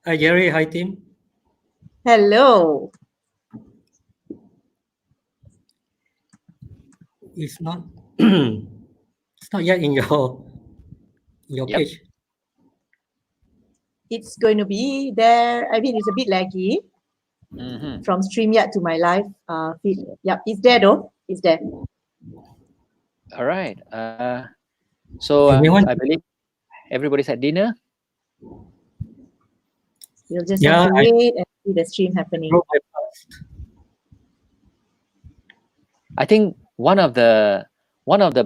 Hi, Jerry. Hi, Tim. Hello. It's not. It's not yet in your Yep. page. It's going to be there. I mean, it's a bit laggy from StreamYard to my live feed. Yep, it's there though. It's there. All right. So Anyone? I believe everybody's at dinner. We'll just have to wait and see the stream happening. I think one of the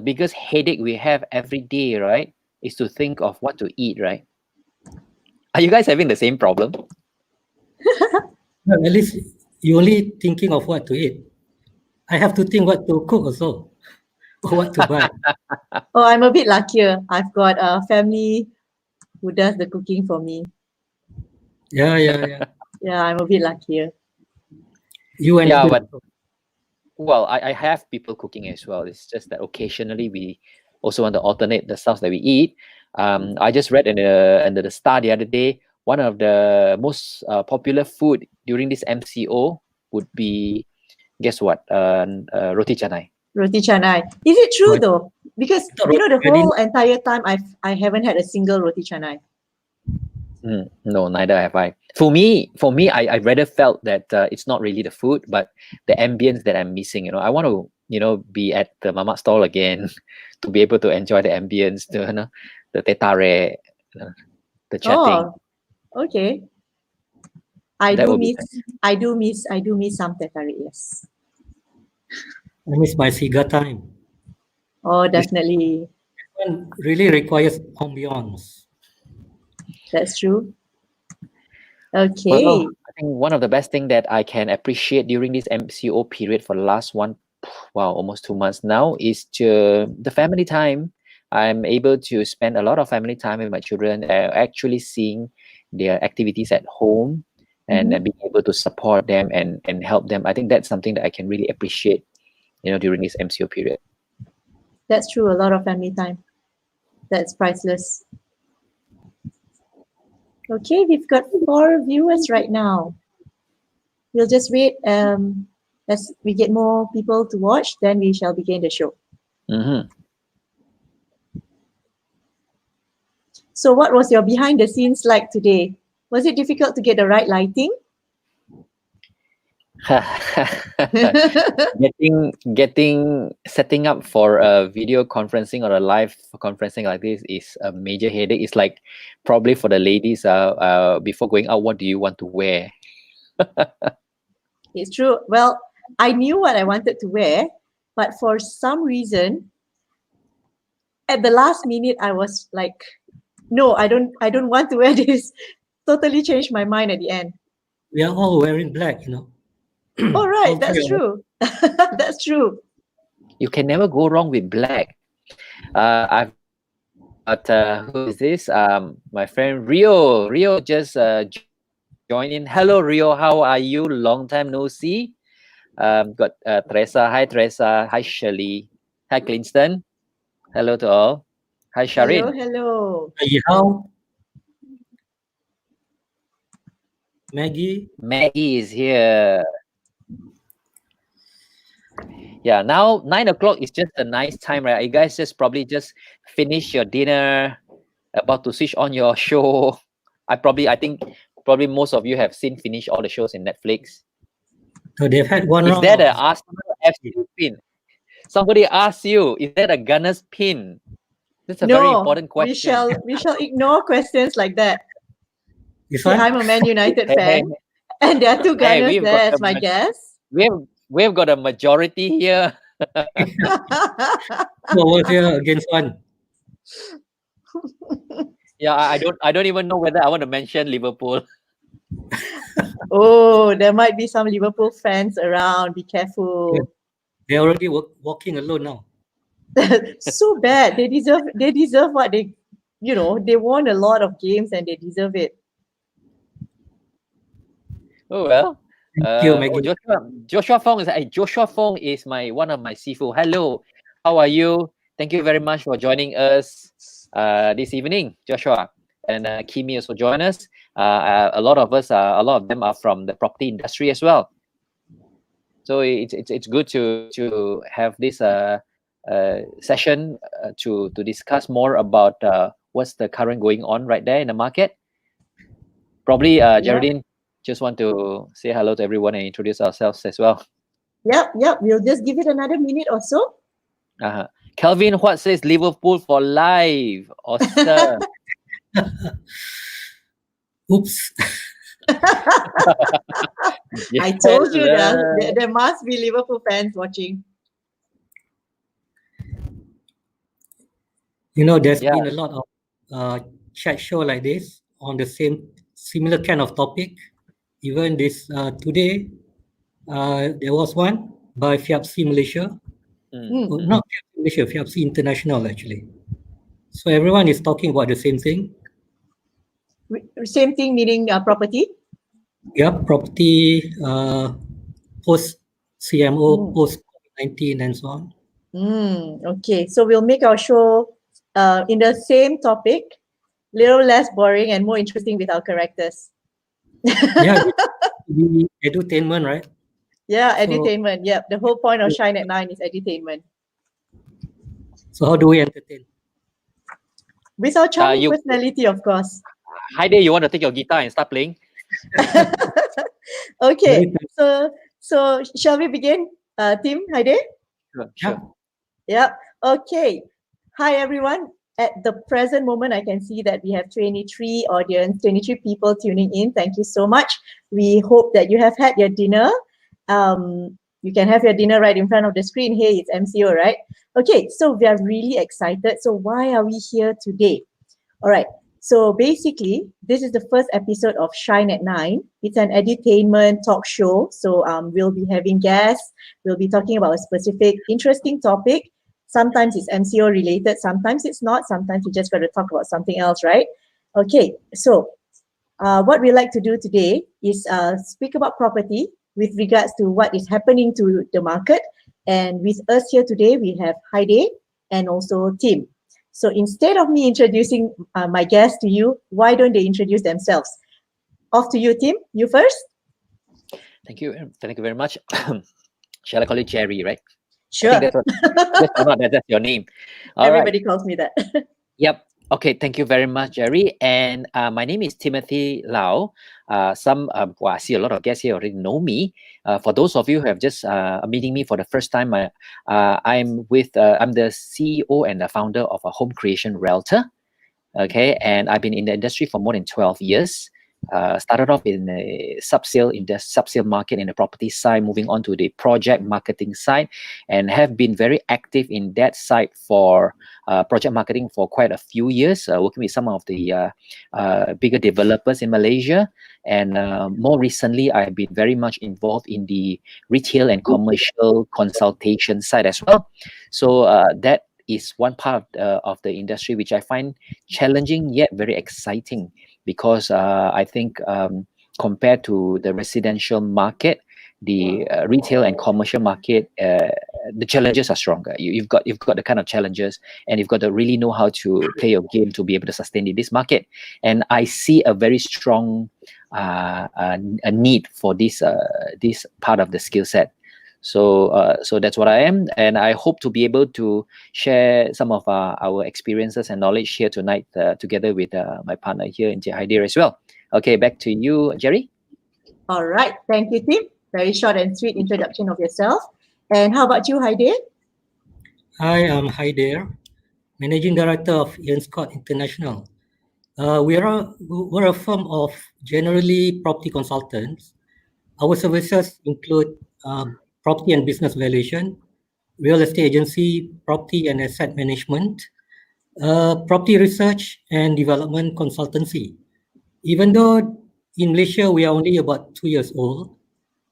biggest headache we have every day, right, is to think of what to eat, right? Are you guys having the same problem? Well, at least you're only thinking of what to eat. I have to think what to cook also, or what to buy. Oh, I'm a bit luckier. I've got a family who does the cooking for me. Yeah. Yeah, I'm a bit luckier. You and well, I have people cooking as well. It's just that occasionally we also want to alternate the stuff that we eat. I just read in the Star the other day, one of the most popular food during this MCO would be, guess what? Roti canai. Roti canai. Is it true though? Because the whole entire time I haven't had a single roti canai. No, neither have I. For me, I rather felt that it's not really the food, but the ambience that I'm missing. I want to, be at the mamak stall again, to be able to enjoy the ambience, the teh tarik, the chatting. Oh, okay. I do miss some teh tarik, yes. I miss my cigar time. Oh, definitely. This one really requires ambience. That's true. Okay. Well, I think one of the best thing that I can appreciate during this MCO period for the last almost 2 months now is the family time. I'm able to spend a lot of family time with my children, actually seeing their activities at home and being able to support them and help them. I think that's something that I can really appreciate, during this MCO period. That's true. A lot of family time. That's priceless. Okay, we've got 4 viewers right now. We'll just wait as we get more people to watch, then we shall begin the show. So what was your behind the scenes like today? Was it difficult to get the right lighting? Setting up for a video conferencing or a live conferencing like this is a major headache. It's like probably for the ladies, before going out, what do you want to wear? It's true. Well, I knew what I wanted to wear, but for some reason, at the last minute, I was like, no, I don't want to wear this. Totally changed my mind at the end. We are all wearing black, Oh, right. That's true. That's true. You can never go wrong with black. I've got, who is this? My friend Rio. Rio just joined in. Hello, Rio. How are you? Long time no see. Got Teresa. Hi, Teresa. Hi, Shirley. Hi, Clinston. Hello to all. Hi, Sharin. Hello. Hi, how? Maggie is here. Yeah, now 9 o'clock is just a nice time, right? You guys probably just finish your dinner, about to switch on your show. I think probably most of you have finished all the shows in Netflix. So they've had one Is round. that an Arsenal FC pin? Somebody asked you, is that a Gunners pin? That's a very important question. We shall ignore questions like that. See, I'm a Man United fan, and there are 2 Gunners there as my guess. We've got a majority here. Over here against one. Yeah, I don't even know whether I want to mention Liverpool. Oh, there might be some Liverpool fans around. Be careful. Yeah. They're already walking alone now. So bad. They deserve what they won a lot of games and they deserve it. Oh well. Thank you, Maggie. Joshua Fong is one of my sifu. Hello, how are you? Thank you very much for joining us this evening, Joshua. and Kimi also join us. A lot of them are from the property industry as well. So it's good to have this session to discuss more about what's the current going on right there in the market. Probably Geraldine, just want to say hello to everyone and introduce ourselves as well. Yep. We'll just give it another minute or so. Kelvin, what says Liverpool for life? Awesome. Oops. I told you that there must be Liverpool fans watching. You know, there's been a lot of chat show like this on the similar kind of topic. Even this today, there was one by FIAPSI Malaysia. Not FIAPSI Malaysia, FIAPSI International actually. So everyone is talking about the same thing. Same thing meaning property? Yeah, property, post-CMO, post-COVID-19 and so on. Okay, so we'll make our show in the same topic, little less boring and more interesting with our characters. Yeah, the edutainment, right? Yeah, edutainment. Yep, the whole point of Shine at 9 is edutainment. So how do we entertain? With our charming personality, of course. Heidi, you want to take your guitar and start playing? Okay, so shall we begin, team Heidi? Sure. Yeah. Okay. Hi everyone. At the present moment, I can see that we have 23 people tuning in. Thank you so much. We hope that you have had your dinner. You can have your dinner right in front of the screen. Hey, it's MCO, right? Okay, so we are really excited. So why are we here today? All right. So basically, this is the first episode of Shine at 9. It's an edutainment talk show. So we'll be having guests. We'll be talking about a specific interesting topic. Sometimes it's MCO related, sometimes it's not. Sometimes we just got to talk about something else, right? Okay, so what we like to do today is speak about property with regards to what is happening to the market. And with us here today, we have Heidi and also Tim. So instead of me introducing my guests to you, why don't they introduce themselves? Off to you, Tim. You first. Thank you very much. Shall I call you Jerry, right? Sure. That's your name. Everybody calls me that. Yep. Okay. Thank you very much, Jerry. And my name is Timothy Lau. I see a lot of guests here already know me. For those of you who have just meeting me for the first time, I'm the CEO and the founder of a home creation realtor. Okay, and I've been in the industry for more than 12 years. Started off in the sub-sale market in the property side, moving on to the project marketing side, and have been very active in that side for project marketing for quite a few years, working with some of the bigger developers in Malaysia. And more recently, I've been very much involved in the retail and commercial consultation side as well. So that is one part of the industry which I find challenging yet very exciting, because I think compared to the residential market, the retail and commercial market, the challenges are stronger. You've got the kind of challenges, and you've got to really know how to play your game to be able to sustain in this market. And I see a very strong a need for this part of the skill set. So that's what I am, and I hope to be able to share some of our experiences and knowledge here tonight together with my partner here in Khaidzir as well. Okay, back to you, Jerry. All right, thank you, Tim. Very short and sweet introduction of yourself. And how about you, Heidi? Hi, I'm Khaidzir, Managing Director of Ian Scott International. We're a firm of generally property consultants. Our services include property and business valuation, real estate agency, property and asset management, property research and development consultancy. Even though in Malaysia we are only about 2 years old,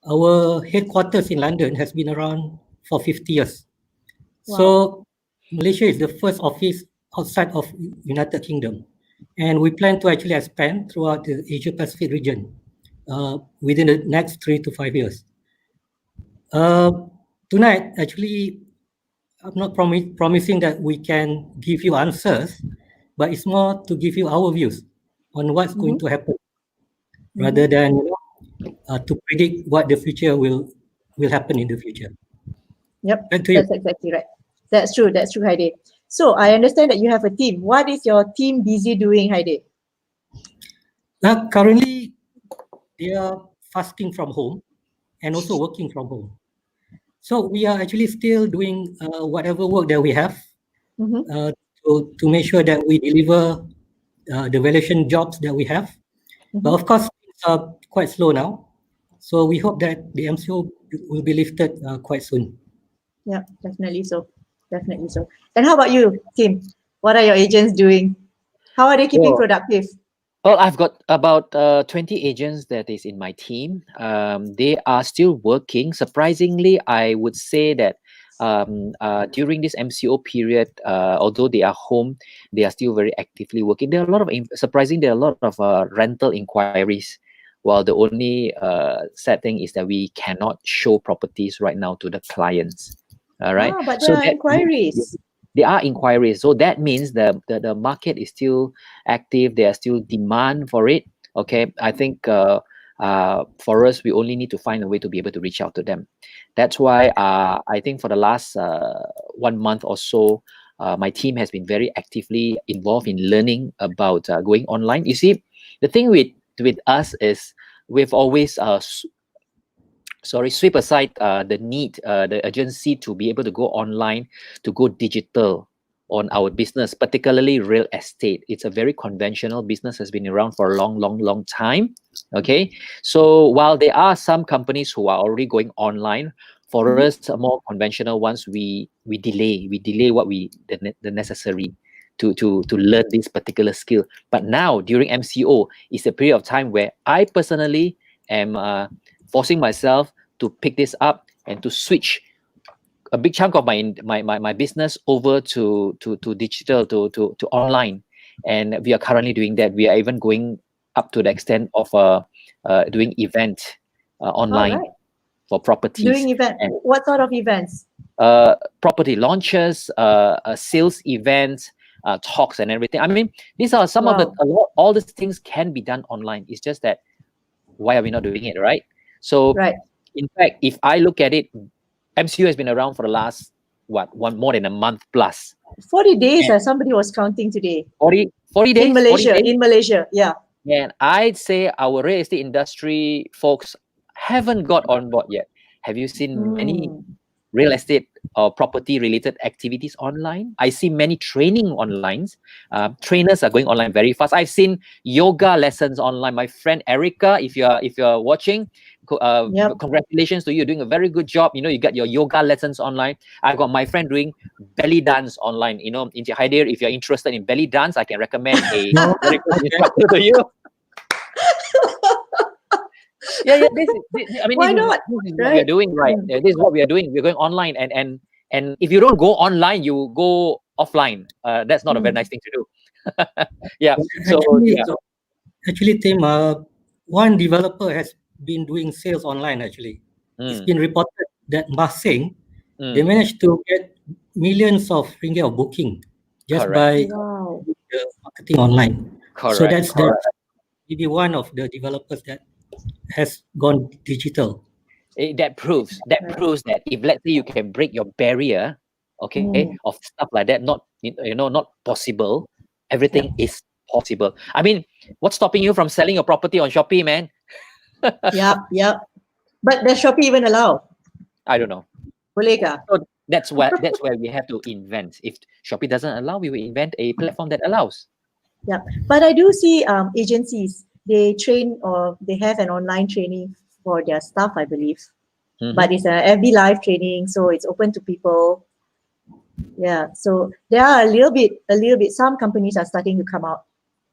our headquarters in London has been around for 50 years. Wow. So Malaysia is the first office outside of United Kingdom, and we plan to actually expand throughout the Asia Pacific region within the next 3 to 5 years. Tonight, actually, I'm not promising that we can give you answers, but it's more to give you our views on what's going Mm-hmm. to happen, rather than to predict what the future will happen in the future. Yep, Back to you. that's exactly right. That's true, Heidi. So I understand that you have a team. What is your team busy doing, Heidi? Currently, they are fasting from home and also working from home. So we are actually still doing whatever work that we have Mm-hmm. to make sure that we deliver the valuation jobs that we have. But of course, things are quite slow now. So we hope that the MCO will be lifted quite soon. Yeah, definitely so. Definitely so. And how about you, Tim? What are your agents doing? How are they keeping Well, productive? Well, I've got about 20 agents that is in my team. They are still working. Surprisingly, I would say that during this MCO period, although they are home, they are still very actively working. There are a lot of surprising. There are a lot of rental inquiries. While the only sad thing is that we cannot show properties right now to the clients. All right. Ah, but there So are that inquiries. there are inquiries. So that means the market is still active. There are still demand for it. Okay, I think for us, we only need to find a way to be able to reach out to them. That's why I think for the last 1 month or so, my team has been very actively involved in learning about going online. You see, the thing with us is we've always sweep aside the need, the urgency to be able to go online, to go digital on our business, particularly real estate. It's a very conventional business, has been around for a long, long, long time. Okay. So while there are some companies who are already going online, for us, more conventional ones, we delay what the necessary to learn this particular skill. But now during MCO is a period of time where I personally am forcing myself to pick this up and to switch a big chunk of my business over to digital, to online. And we are currently doing that. We are even going up to the extent of doing event All online right. for properties Doing event. and What sort of events? property launches, sales events, talks and everything. I mean, these are some of Wow. all these things can be done online. It's just that why are we not doing it, right? So Right. in fact, if I look at it, MCU has been around for the last more than a month plus. 40 days, And somebody was counting today. 40 days, In 40 Malaysia, days. in Malaysia, yeah. And I'd say our real estate industry folks haven't got on board yet. Have you seen many real estate or property related activities online? I see many training online. Trainers are going online very fast. I've seen yoga lessons online. My friend Erica, if you're watching, Yep. congratulations to you, doing a very good job. You got your yoga lessons online. I've got my friend doing belly dance online. In Khaidzir, if you're interested in belly dance, I can recommend a very good instructor to you. Yeah. I mean, Why this is not? what Right. we're doing, right? This is what we are doing. We're going online, and if you don't go online, you go offline. That's not a very nice thing to do. Yeah. So yeah. Actually, Tim, one developer has been doing sales online. Actually, it's been reported that Masing, they managed to get millions of ringgit of booking just Correct. by Wow. the marketing online. So Correct. that's maybe one of the developers that has gone digital. That proves that if, let's say, you can break your barrier, okay, of stuff like that, not not possible, everything is possible. I mean, what's stopping you from selling your property on Shopee, man? Yep. But does Shopee even allow? I don't know. Boleh kah? So that's where we have to invent. If Shopee doesn't allow, we will invent a platform that allows. Yeah, but I do see agencies, they train or they have an online training for their staff, I believe. But it's a FB live training, so it's open to people. Yeah, so there are a little bit. Some companies are starting to come out.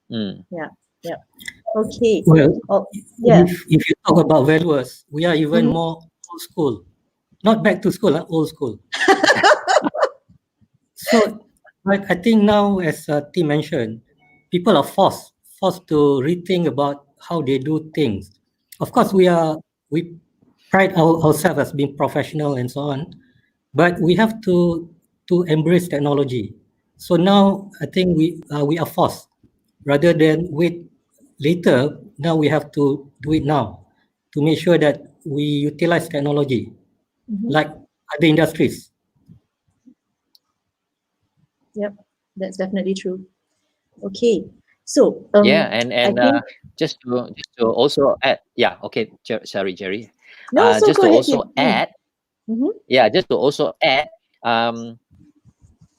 Yeah. Okay. Well, yeah. if you talk about valuers, we are even more old school. Not back to school, old school. So I think now, as Tim mentioned, people are forced to rethink about how they do things. Of course, we pride ourselves as being professional and so on, but we have to embrace technology. So now I think we are forced, rather than wait later. Now we have to do it now to make sure that we utilize technology like other industries. Yep, that's definitely true. Okay, so Yeah, I think just to also add, yeah, okay, sorry, Jerry. no. So Just go to ahead, also Tim. add, yeah, just to also add,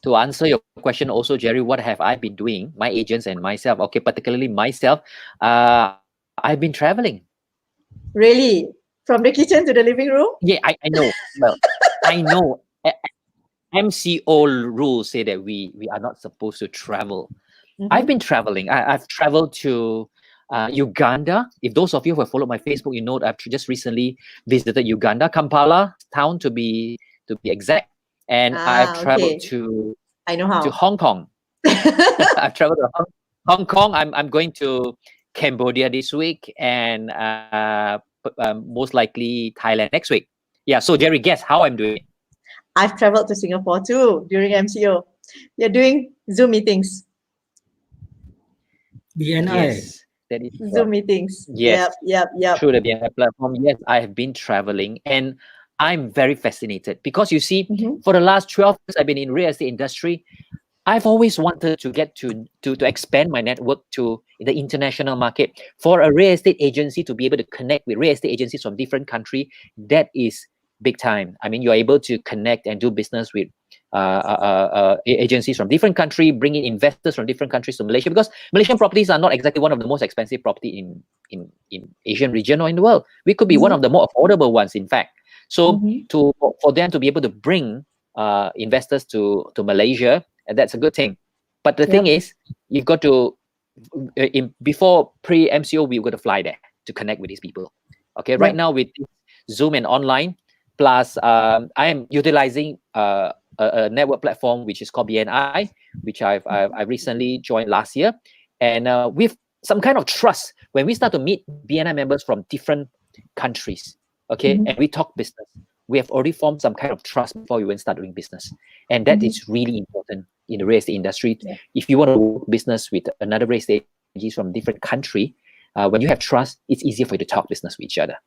to answer your question also, Jerry, what have I been doing? My agents and myself, okay, particularly myself, I've been traveling. Really, from the kitchen to the living room. Yeah, I know. Well, I know. MCO rules say that we are not supposed to travel. I've been traveling. I've traveled to Uganda. If those of you who have followed my Facebook, you know that I've just recently visited Uganda, Kampala town to be exact. And I've Ah, traveled okay. to I know how. Hong Kong. I've traveled to Hong Kong. I'm going to Cambodia this week, and most likely Thailand next week. Yeah. So Jerry, guess how I'm doing it. I've traveled to Singapore too during MCO. You're doing Zoom meetings. BNI. Yes, that is Zoom meetings. yes. Yep. Through the BNI platform, yes, I have been traveling, and I'm very fascinated because you see, for the last 12 years, I've been in real estate industry. I've always wanted to get to expand my network to the international market. For a real estate agency to be able to connect with real estate agencies from different country, that is big time. I mean, you're able to connect and do business with agencies from different country, bringing investors from different countries to Malaysia, because Malaysian properties are not exactly one of the most expensive property in Asian region or in the world. We could be one of the more affordable ones, in fact. So for them to be able to bring investors to Malaysia, and that's a good thing. But the thing is, you've got to before pre-MCO, we were going to fly there to connect with these people. Okay, right now with Zoom and online, plus I am utilizing a network platform which is called BNI, which I recently joined last year, and with some kind of trust when we start to meet BNI members from different countries. Okay, and we talk business. We have already formed some kind of trust before we even start doing business, and that is really important in the real estate industry. If you want to do business with another real estate agency from different country, when you have trust, it's easier for you to talk business with each other.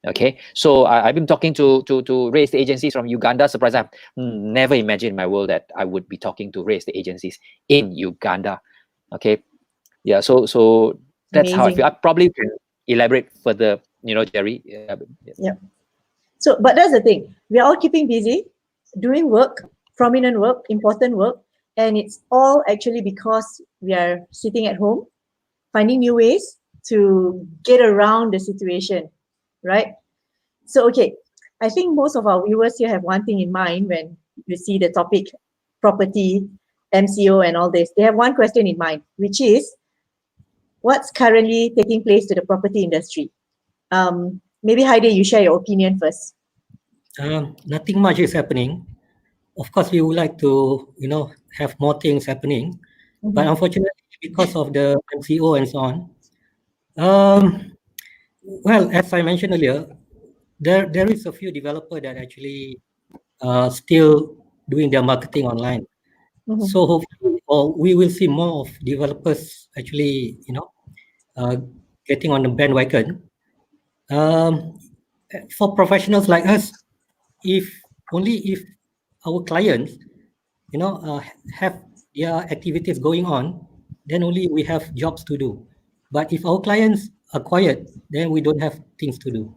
Okay, so I've been talking to real estate agencies from Uganda. Surprise! I've never imagined in my world that I would be talking to real estate agencies in Uganda. Okay, yeah. So that's how I feel. I probably can elaborate further. You know, Jerry. Yeah. So, but that's the thing. We are all keeping busy, doing work, prominent work, important work, and it's all actually because we are sitting at home, finding new ways to get around the situation, right? So, okay, I think most of our viewers here have one thing in mind when you see the topic property, MCO, and all this. They have one question in mind, which is what's currently taking place to the property industry? Maybe Heidi, you share your opinion first. Nothing much is happening. Of course, we would like to, have more things happening, but unfortunately, because of the MCO and so on, well, as I mentioned earlier, there is a few developer that actually still doing their marketing online. So hopefully, or we will see more of developers actually, getting on the bandwagon. For professionals like us, if our clients, have their activities going on, then only we have jobs to do. But if our clients are quiet, then we don't have things to do.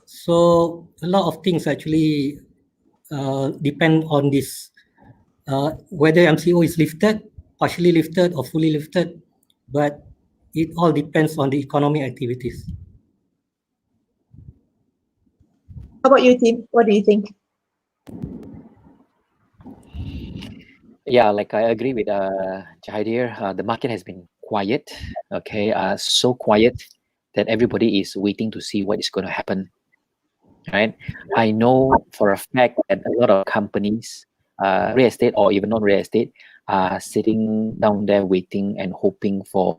So a lot of things actually depend on this, whether MCO is lifted, partially lifted, or fully lifted. But it all depends on the economic activities. How about you, Tim? What do you think? Yeah, like I agree with Jahadir. The market has been quiet. Okay, so quiet that everybody is waiting to see what is going to happen. Right? I know for a fact that a lot of companies, real estate or even non-real estate, are sitting down there waiting and hoping for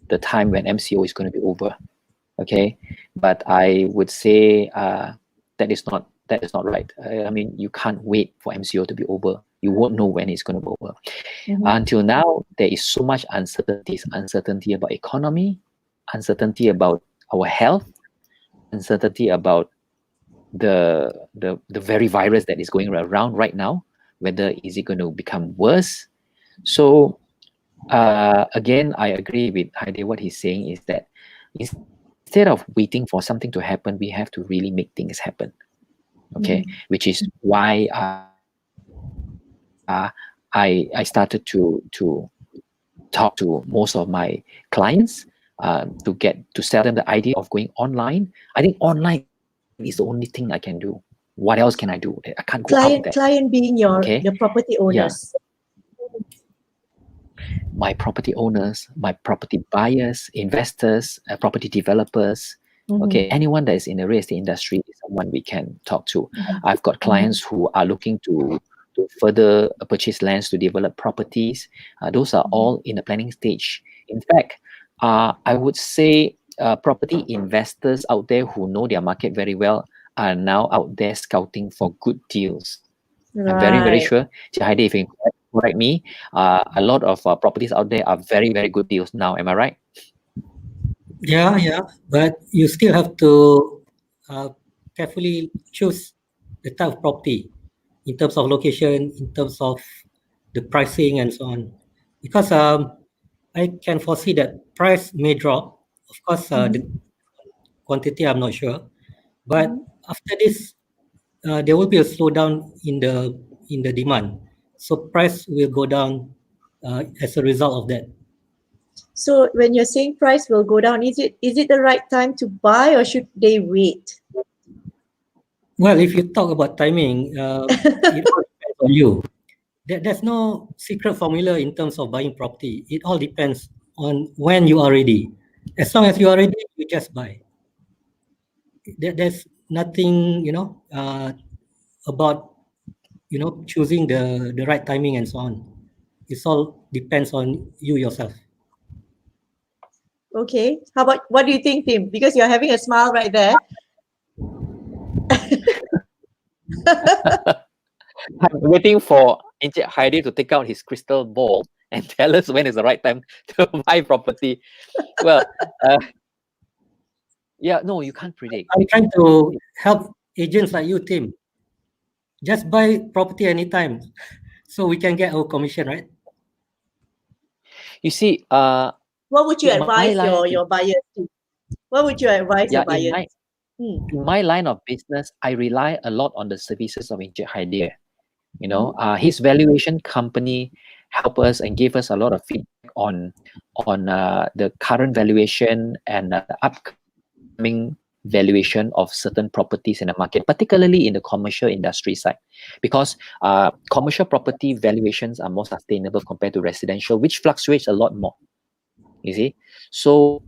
the time when MCO is going to be over. Okay, but I would say that is not right. I mean, you can't wait for MCO to be over. You won't know when it's going to go over. Until now, there is so much uncertainty about economy, uncertainty about our health, uncertainty about the very virus that is going around right now. Whether is it going to become worse? So again, I agree with Heidi. What he's saying is that instead of waiting for something to happen, we have to really make things happen. Okay, which is why I started to talk to most of my clients to sell them the idea of going online. I think online is the only thing I can do. What else can I do? I can't go out there. Client being your property owners. My property owners, my property buyers, investors, property developers. Okay, anyone that is in the real estate industry is someone we can talk to. I've got clients who are looking to further purchase lands to develop properties. Those are all in the planning stage. In fact, I would say property investors out there who know their market very well are now out there scouting for good deals. I'm very, very sure. Heidi, if you correct me, a lot of properties out there are very, very good deals now. Am I right? Yeah, but you still have to carefully choose the type of property in terms of location, in terms of the pricing and so on. Because I can foresee that price may drop. Of course, the quantity I'm not sure. But after this, there will be a slowdown in the demand. So price will go down as a result of that. So when you're saying price will go down, is it the right time to buy or should they wait? Well, if you talk about timing, it all depends on you. There's no secret formula in terms of buying property. It all depends on when you are ready. As long as you are ready, you just buy. There's nothing, about, choosing the right timing and so on. It all depends on you yourself. Okay. What do you think, Tim? Because you're having a smile right there. I'm waiting for Encik Heidi to take out his crystal ball and tell us when is the right time to buy property. Well, yeah, no, you can't predict. I'm trying to help agents like you, Tim. Just buy property anytime, so we can get our commission, right? You see, what would you advise your buyers to? What would you advise your buyers? In my line of business, I rely a lot on the services of Encik Khaidzir. His valuation company help us and give us a lot of feedback on the current valuation and the upcoming valuation of certain properties in the market, particularly in the commercial industry side, because commercial property valuations are more sustainable compared to residential, which fluctuates a lot more. You see, so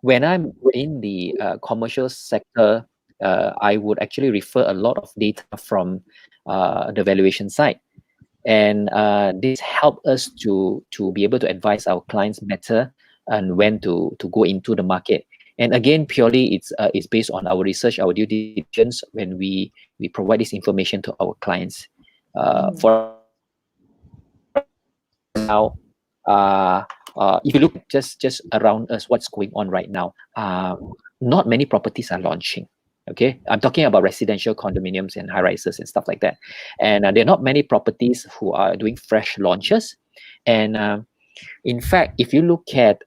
when I'm in the commercial sector, I would actually refer a lot of data from the valuation side, and this help us to be able to advise our clients better and when to go into the market. And again, purely it's based on our research, our due diligence when we provide this information to our clients. For now, if you look just around us, what's going on right now, not many properties are launching. Okay, I'm talking about residential condominiums and high rises and stuff like that. And there are not many properties who are doing fresh launches. And in fact, if you look at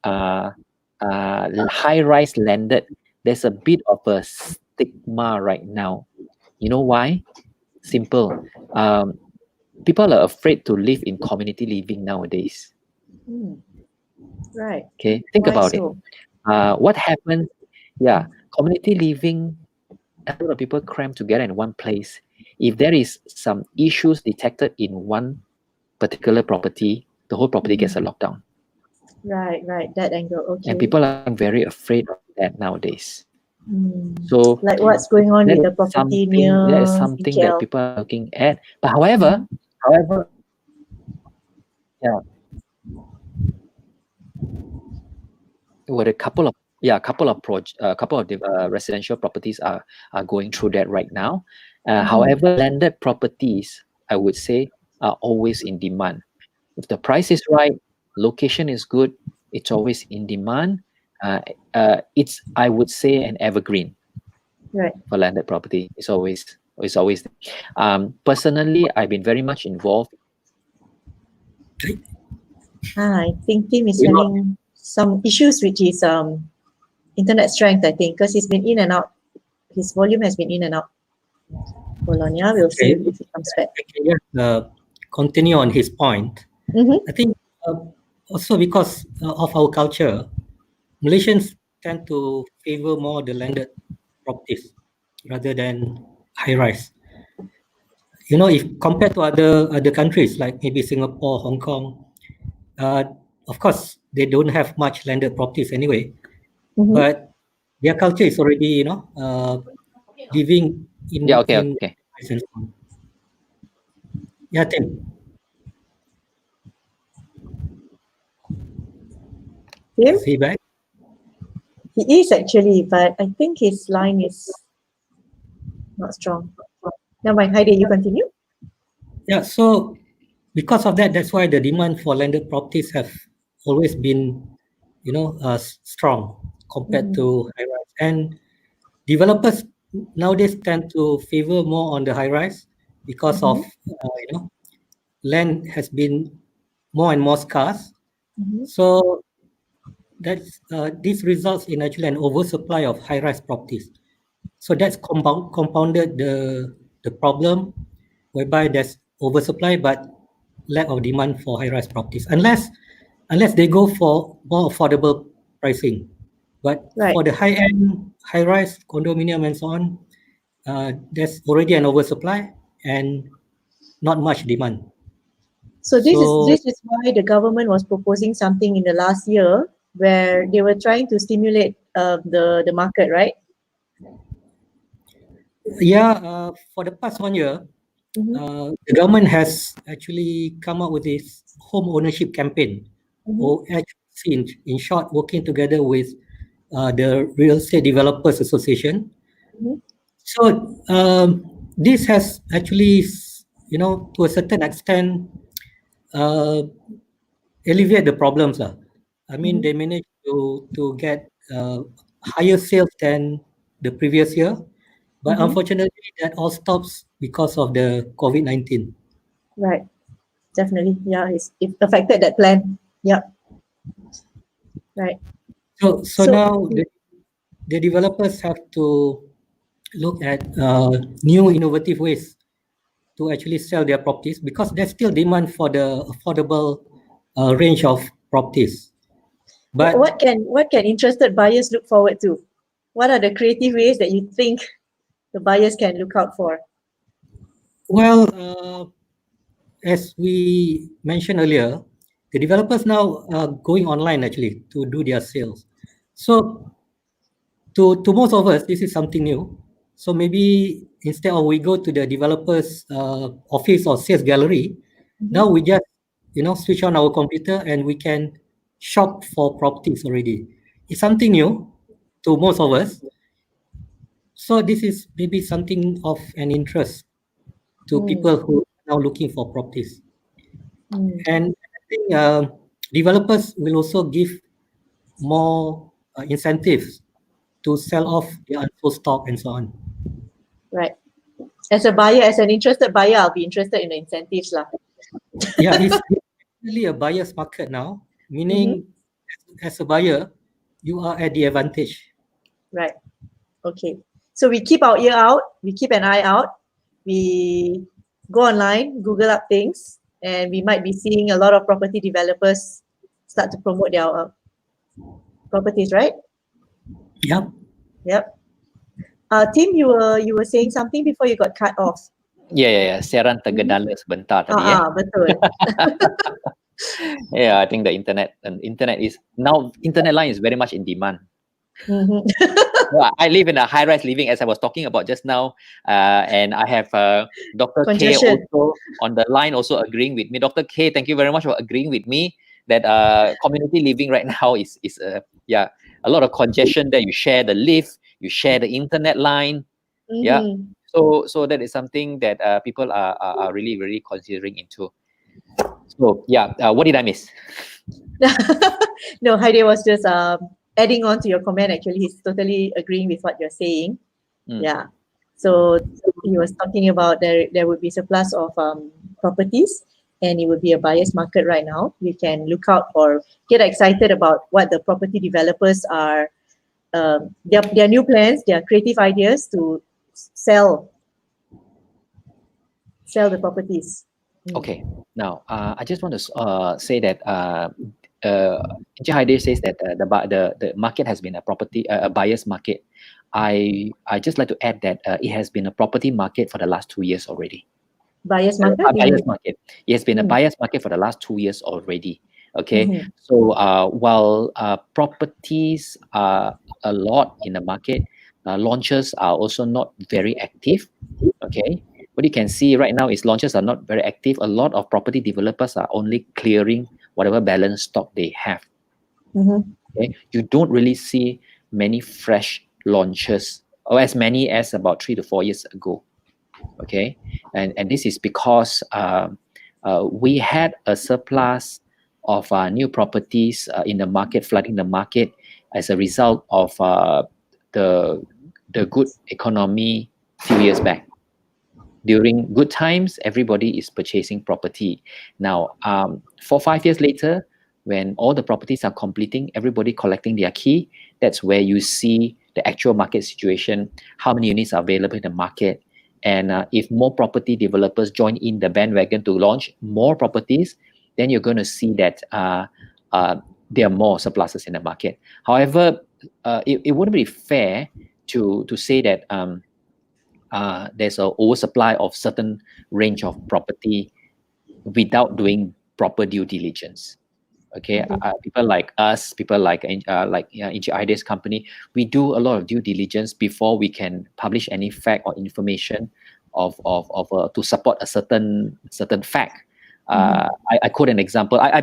high rise landed, there's a bit of a stigma right now. You know why? Simple. People are afraid to live in community living nowadays. Right. Okay, think about it. What happens? Yeah, community living, a lot of people crammed together in one place. If there is some issues detected in one particular property, the whole property gets a lockdown. Right, that angle. Okay. And people are very afraid of that nowadays. So like what's going on with the property near that is something that people are looking at. But however, yeah, with a couple of residential properties are going through that right now. However, landed properties, I would say, are always in demand. If the price is right, location is good, it's always in demand. It's, I would say, an evergreen Right. for landed property. It's always there. Personally, I've been very much involved. I think Tim is We lost. having some issues with his internet strength, I think, because he's been in and out. His volume has been in and out. Hold on, yeah, we'll see Okay, if he comes back. I can just continue on his point. I think also because of our culture, Malaysians tend to favor more the landed properties rather than high-rise. You know, if compared to other countries like maybe Singapore, Hong Kong, of course they don't have much landed properties anyway, but their culture is already living in Yeah, okay, in okay. yeah, Tim. Tim? Is he back? He is actually, but I think his line is not strong. Never mind, Heidi, you continue. Yeah, so because of that, that's why the demand for landed properties have always been, strong compared to high-rise. And developers nowadays tend to favor more on the high-rise because of, land has been more and more scarce. So this results in actually an oversupply of high-rise properties. So that's compounded the problem whereby there's oversupply but lack of demand for high-rise properties unless they go for more affordable pricing. But Right. for the high-end high-rise condominium and so on, there's already an oversupply and not much demand. So this So is why the government was proposing something in the last year where they were trying to stimulate the market, right? yeah, for the past 1 year, the government has actually come up with this home ownership campaign, or actually, in short, working together with the Real Estate Developers Association. So this has actually, to a certain extent, uh, alleviate the problems. I mean, they managed to get higher sales than the previous year, but unfortunately, that all stops because of the COVID-19. Right. Definitely. Yeah, it affected that plan. Yeah. Right. So now the developers have to look at new innovative ways to actually sell their properties because there's still demand for the affordable range of properties. But what can interested buyers look forward to? What are the creative ways that you think the buyers can look out for? well, as we mentioned earlier, the developers now are going online actually to do their sales. So to most of us, this is something new. So maybe instead of we go to the developer's office or sales gallery, now we just switch on our computer and we can shop for properties already. It's something new to most of us. So this is maybe something of an interest to people who are now looking for properties. And I think developers will also give more incentives to sell off the unsold stock and so on. Right. As a buyer, as an interested buyer, I'll be interested in the incentives lah. Yeah, it's really a buyer's market now, meaning as a buyer, you are at the advantage. Right. Okay. So we keep our ear out, we keep an eye out, we go online, Google up things, and we might be seeing a lot of property developers start to promote their properties, right? Yep. Yep. Tim, you were saying something before you got cut off. Yeah. Siaran tergedala sebentar tadi Betul. Yeah, I think the internet line is very much in demand. Well, I live in a high-rise living, as I was talking about just now, and I have Dr. K Congestion. also on the line, also agreeing with me. Dr. K, thank you very much for agreeing with me that community living right now is a lot of congestion there. You share the lift, you share the internet line. Yeah, So that is something that people are really considering into. So yeah, what did I miss? No, Heidi was just adding on to your comment. Actually, he's totally agreeing with what you're saying. Yeah. So he was talking about there would be surplus of properties, and it would be a buyer's market right now. We can look out or get excited about what the property developers are, their new plans, their creative ideas to sell the properties. Okay. Now, I just want to say that J. says that the market has been a buyer's market. I just like to add that it has been a property market for the last 2 years already. Buyer's market. A buyer's market. It has been a buyer's market for the last 2 years already. Okay. So while properties are a lot in the market, launches are also not very active. Okay. What you can see right now is launches are not very active. A lot of property developers are only clearing whatever balance stock they have. Okay, you don't really see many fresh launches, or as many as about 3 to 4 years ago. Okay, and this is because we had a surplus of new properties in the market, flooding the market as a result of the good economy few years back. During good times, everybody is purchasing property. Now, 4 5 years later, when all the properties are completing, everybody collecting their key, that's where you see the actual market situation, how many units are available in the market. And if more property developers join in the bandwagon to launch more properties, then you're going to see that there are more surpluses in the market. However, it wouldn't be fair to say that there's an oversupply of certain range of property without doing proper due diligence. Okay, people like us, people like J.Id's company, we do a lot of due diligence before we can publish any fact or information to support a certain fact. I quote an example. I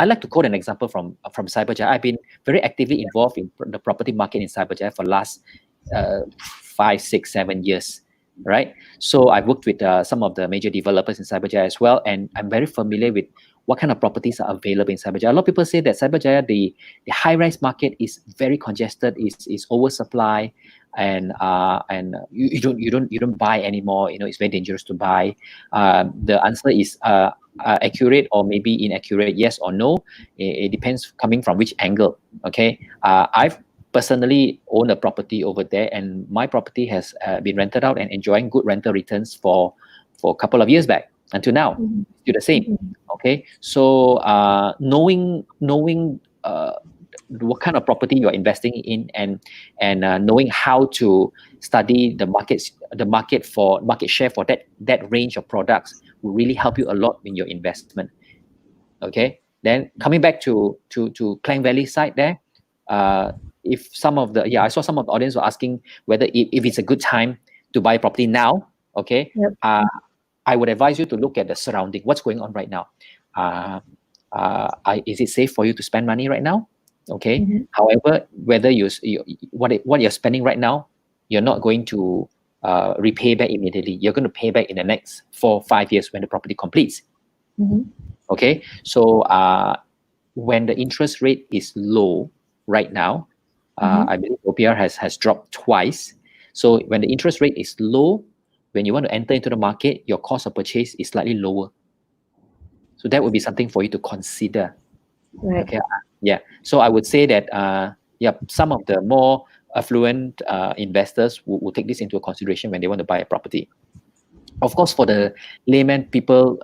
like to quote an example from 𝙥𝙧𝙤𝙪. I've been very actively involved in the property market in 𝙥𝙧𝙤𝙪 for the last 5, 6, 7 years, right? So I've worked with some of the major developers in 𝙥𝙧𝙤𝙪 as well, and I'm very familiar with what kind of properties are available in 𝙥𝙧𝙤𝙪. A lot of people say that 𝙥𝙧𝙤𝙪, the high-rise market is very congested, is oversupply, and you don't buy anymore. You know, it's very dangerous to buy. The answer is accurate or maybe inaccurate, yes or no. It depends coming from which angle. Okay, I've personally own a property over there, and my property has been rented out and enjoying good rental returns for a couple of years back until now. Still the same. Okay, so knowing what kind of property you are investing in, and knowing how to study the market share for that range of products will really help you a lot in your investment. Okay, then coming back to Klang Valley side there, if some of the I saw some of the audience were asking whether if it's a good time to buy property now. Okay, I would advise you to look at the surrounding, what's going on right now. Is it safe for you to spend money right now? Okay. However, whether what you're spending right now, you're not going to repay back immediately. You're going to pay back in the next 4 5 years when the property completes. Okay. So when the interest rate is low right now, I believe OPR has dropped twice. So when the interest rate is low, when you want to enter into the market, your cost of purchase is slightly lower. So that would be something for you to consider. Right. Okay. Yeah. So I would say that some of the more affluent investors will take this into consideration when they want to buy a property. Of course, for the layman people,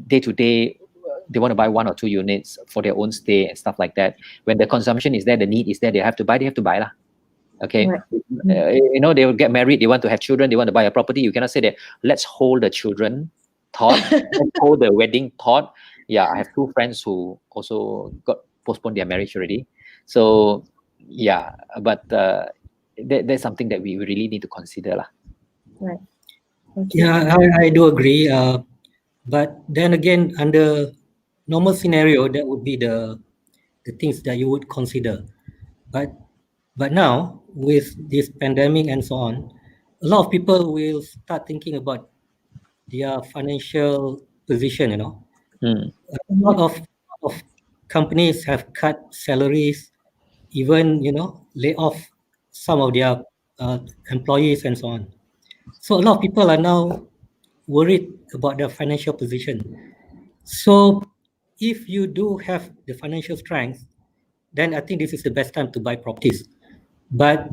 day to day, they want to buy 1 or 2 units for their own stay and stuff like that. When the consumption is there, the need is there, they have to buy lah. Okay. Right. They will get married, they want to have children, they want to buy a property. You cannot say that, let's hold the children thought, let's hold the wedding thought. Yeah, I have 2 friends who also got postponed their marriage already. So yeah, but that's something that we really need to consider lah. Right. Yeah, I do agree. But then again, under normal scenario, that would be the things that you would consider. But now, with this pandemic and so on, a lot of people will start thinking about their financial position, A lot of companies have cut salaries, even, lay off some of their employees and so on. So a lot of people are now worried about their financial position. So if you do have the financial strength, then I think this is the best time to buy properties. But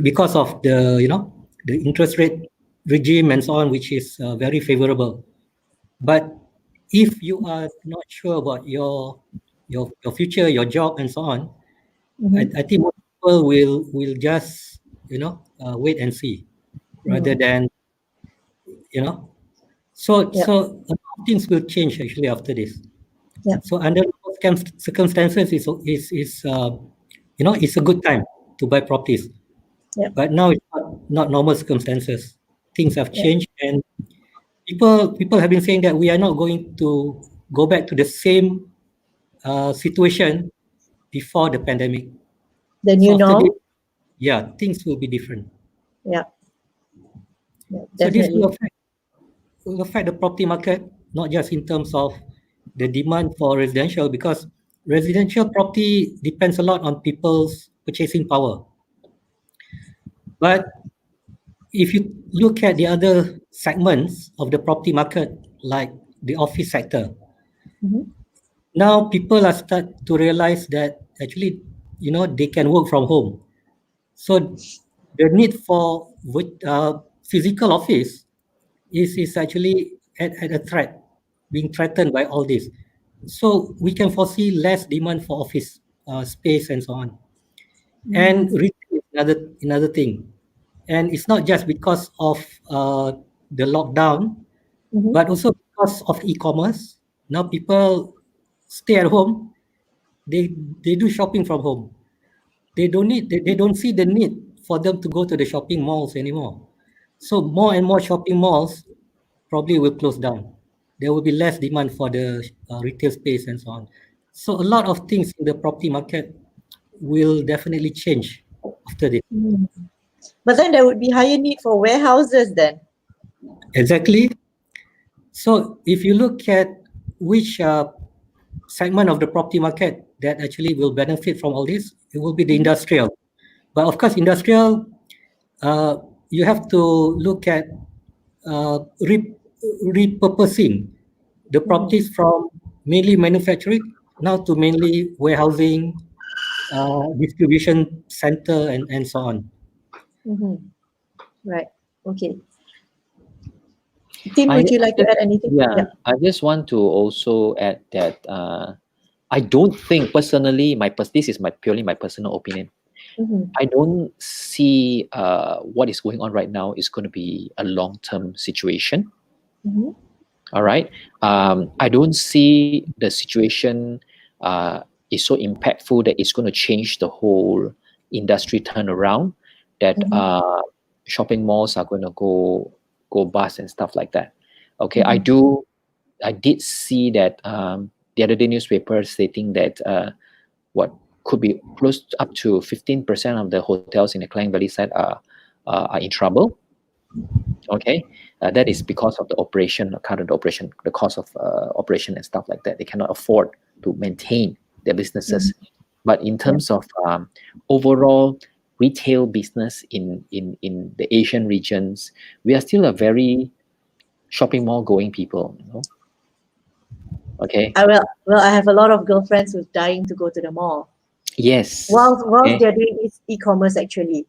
because of the interest rate regime and so on, which is very favorable. But if you are not sure about your future, your job, and so on, I think most people will just wait and see rather than you know. So Yeah. so a lot of things will change actually after this. Yeah. So under those circumstances, it's a good time to buy properties. Yeah. But now it's not normal circumstances. Things have Yeah. changed, and people have been saying that we are not going to go back to the same situation before the pandemic. The So new after this, norm. yeah, things will be different. Yeah. Yeah, So this definitely. will affect the property market, not just in terms of the demand for residential, because residential property depends a lot on people's purchasing power. But if you look at the other segments of the property market, like the office sector, Mhm. now people are start to realize that actually, they can work from home. So the need for physical office is actually at a threat, being threatened by all this. So we can foresee less demand for office space and so on. And retail is another thing. And it's not just because of the lockdown, Mhm. but also because of e-commerce. Now people stay at home, they do shopping from home. They don't see the need for them to go to the shopping malls anymore. So more and more shopping malls probably will close down. There will be less demand for the retail space and so on. So a lot of things in the property market will definitely change after this. Mm. But then there would be higher need for warehouses then. Exactly. So if you look at which segment of the property market that actually will benefit from all this, it will be the industrial. But of course, industrial, you have to look at repurposing the properties from mainly manufacturing now to mainly warehousing, distribution center, and so on. Mm-hmm. Right. Okay. Tim, I, would you I like to just, add anything? yeah, Yeah. I just want to also add that I don't think personally, this is purely my personal opinion. Mm-hmm. I don't see what is going on right now is going to be a long-term situation. Mm-hmm. All right. I don't see the situation is so impactful that it's going to change the whole industry turnaround. That Mm-hmm. shopping malls are going to go bust and stuff like that. Okay, Mm-hmm. I did see that the other day newspaper stating that what could be close up to 15% of the hotels in the Klang Valley side are in trouble. Okay, that is because of the current operation, the cost of operation and stuff like that. They cannot afford to maintain their businesses. But in Yeah. terms of overall retail business in the Asian regions, we are still a very shopping mall going people. Okay. I have a lot of girlfriends who's dying to go to the mall. Yes. Whilst Okay. they're doing e-commerce actually.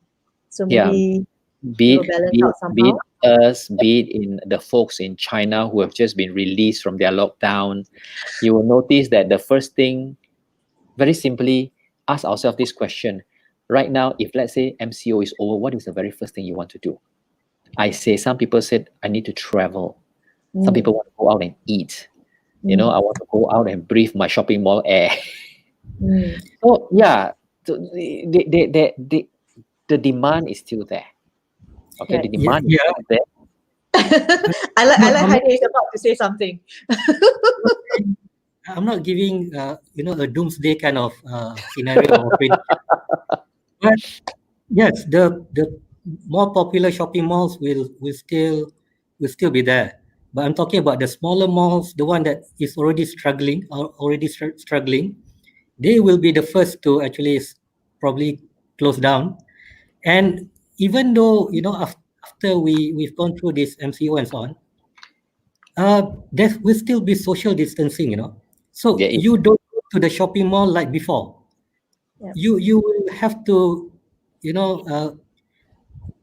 So Yeah. maybe it Be will it, balance be out it, be somehow. it us, be it in the folks in China who have just been released from their lockdown, you will notice that the first thing, very simply, ask ourselves this question. Right now, if let's say MCO is over, what is the very first thing you want to do? I say, some people said, I need to travel. Some Mm. people want to go out and eat. Mm. I want to go out and breathe my shopping mall air. Mm. So, yeah, the demand is still there. Okay, the Right. Yeah, demand is yeah. still there. I like I'm not, Heidi is about to say something. I'm not giving a doomsday kind of scenario or prediction. But yes, the more popular shopping malls will still be there. But I'm talking about the smaller malls, the one that is already struggling, struggling. They will be the first to actually probably close down. And even though after we've gone through this MCO and so on, there will still be social distancing. So There is. you don't go to the shopping mall like before. Yeah. You will have to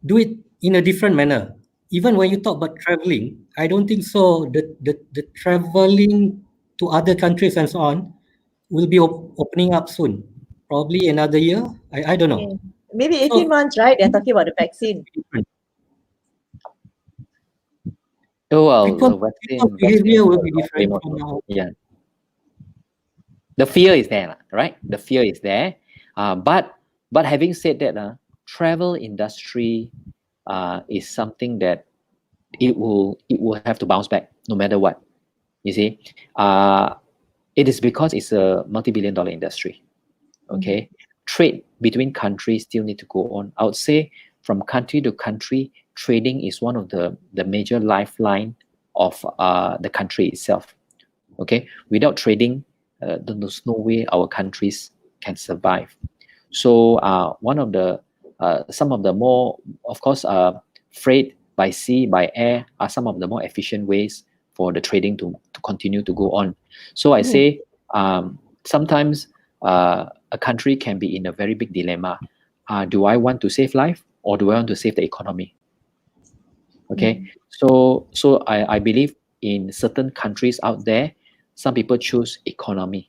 do it in a different manner. Even when you talk about traveling, I don't think so. The traveling to other countries and so on will be opening up soon. Probably another year. I don't know. Maybe 18 So months, right? They're talking about the vaccine. Oh, well, people's behavior will be different remote. from now. Yeah. The fear is there, right? The fear is there. But having said that, travel industry is something that it will have to bounce back no matter what. You see, it is because it's a multi-billion-dollar industry. Okay, trade between countries still need to go on. I would say from country to country, trading is one of the major lifeline of the country itself. Okay, without trading, there's no way our countries can survive. So one of the some of the more, of course, freight by sea, by air are some of the more efficient ways for the trading to continue to go on. So I say sometimes a country can be in a very big dilemma. Do I want to save life or do I want to save the economy? Okay, so I believe in certain countries out there, some people choose economy.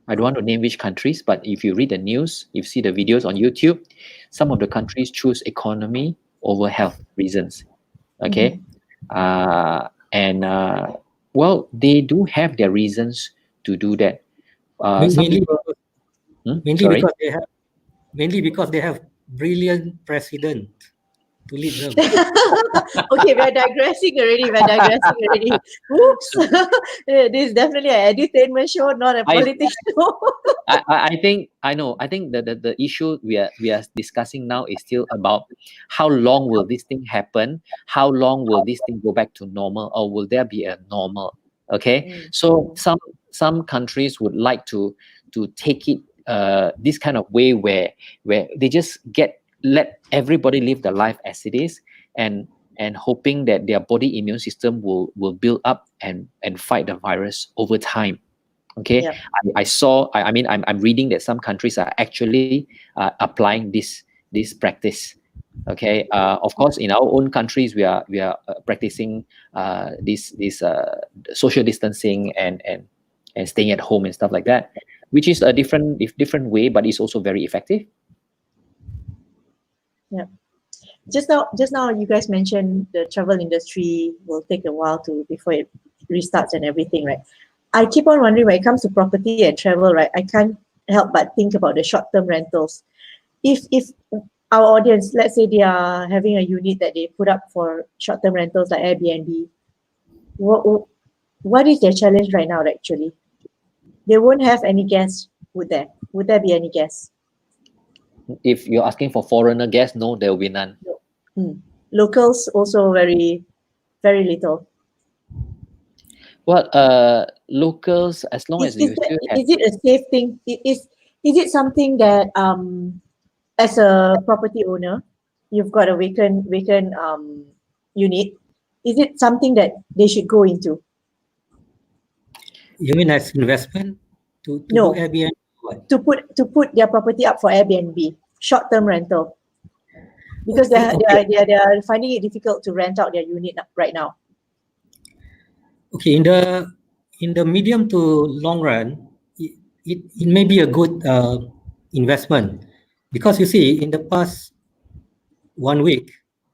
I don't want to name which countries, but if you read the news, you see the videos on YouTube, some of the countries choose economy over health reasons. Okay, well, they do have their reasons to do that. Some Mainly, people, mainly sorry. because they have brilliant president to lead them. Okay, we're digressing already. Oops. This is definitely an entertainment show, not a politics show. I think I know. I think the issue we are discussing now is still about how long will this thing happen? How long will this thing go back to normal, or will there be a normal? Okay, so some countries would like to take it this kind of way where they just let everybody live their life as it is, and hoping that their body immune system will build up and fight the virus over time. Okay, Yeah. I mean, I'm reading that some countries are actually applying this practice. Okay, of course, in our own countries, we are practicing this social distancing and staying at home and stuff like that, which is a different way, but it's also very effective. Yeah. Just now, you guys mentioned the travel industry will take a while before it restarts and everything, right? I keep on wondering when it comes to property and travel, right? I can't help but think about the short-term rentals. If our audience, let's say they are having a unit that they put up for short-term rentals like Airbnb, what is their challenge right now? Actually, they won't have any guests. Would there be any guests? If you're asking for foreigner guests, no, there will be none. Locals also very, very little. Well, locals, as long as you still have. Is it a safe thing? Is it something that as a property owner, you've got a vacant unit? Is it something that they should go into? You mean as investment to No. do Airbnb? To put their property up for Airbnb, short-term rental, because they are finding it difficult to rent out their unit right now. Okay, in the medium to long run, it may be a good investment, because you see, in the past 1 week,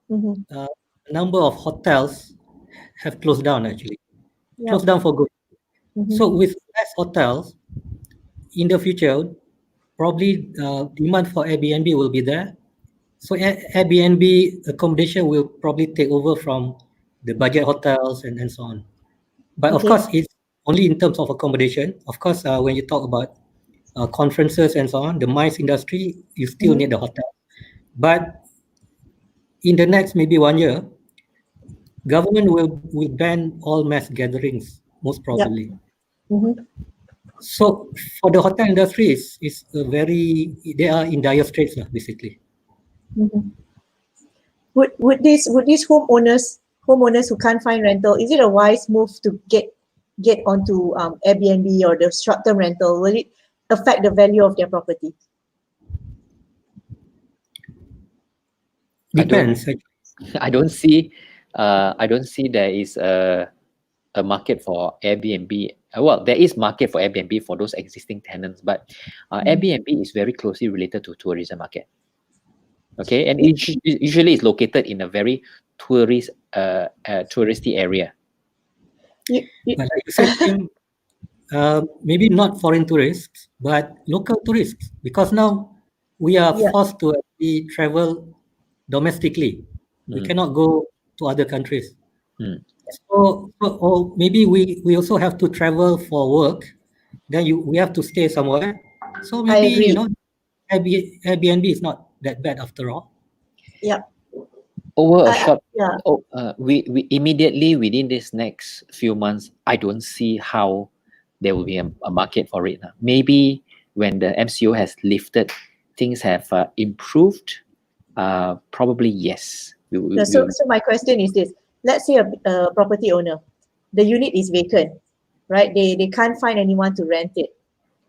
a number of hotels have closed down actually. Yep. Closed down for good. So with less hotels, in the future, probably demand for Airbnb will be there. So Airbnb accommodation will probably take over from the budget hotels and so on. But of course, it's only in terms of accommodation. Of course, when you talk about conferences and so on, the MICE industry, you still need the hotel. But in the next maybe 1 year, government will ban all mass gatherings, most Yep. probably. Mhm. So for the hotel industry, is a very, they are in dire straits, basically. Mhm. Would these homeowners who can't find rental, is it a wise move to get onto Airbnb or the short-term rental? Will it affect the value of their property? I don't Depends. I don't see there is a market for Airbnb. Well, there is market for Airbnb for those existing tenants, but Airbnb is very closely related to tourism market. Okay, and usually it's located in a very touristy area. But like you said, Tim, maybe not foreign tourists, but local tourists, because now we are Yeah. forced to actually travel domestically. We cannot go to other countries. Mm. Or maybe we also have to travel for work. Then we have to stay somewhere. So I maybe, agree. Airbnb is not that bad after all. Yeah. Over a I- short, yeah. we immediately within this next few months, I don't see how there will be a market for it. Maybe when the MCO has lifted, things have improved. Probably yes. So my question is this: let's say a property owner, the unit is vacant, right? They can't find anyone to rent it.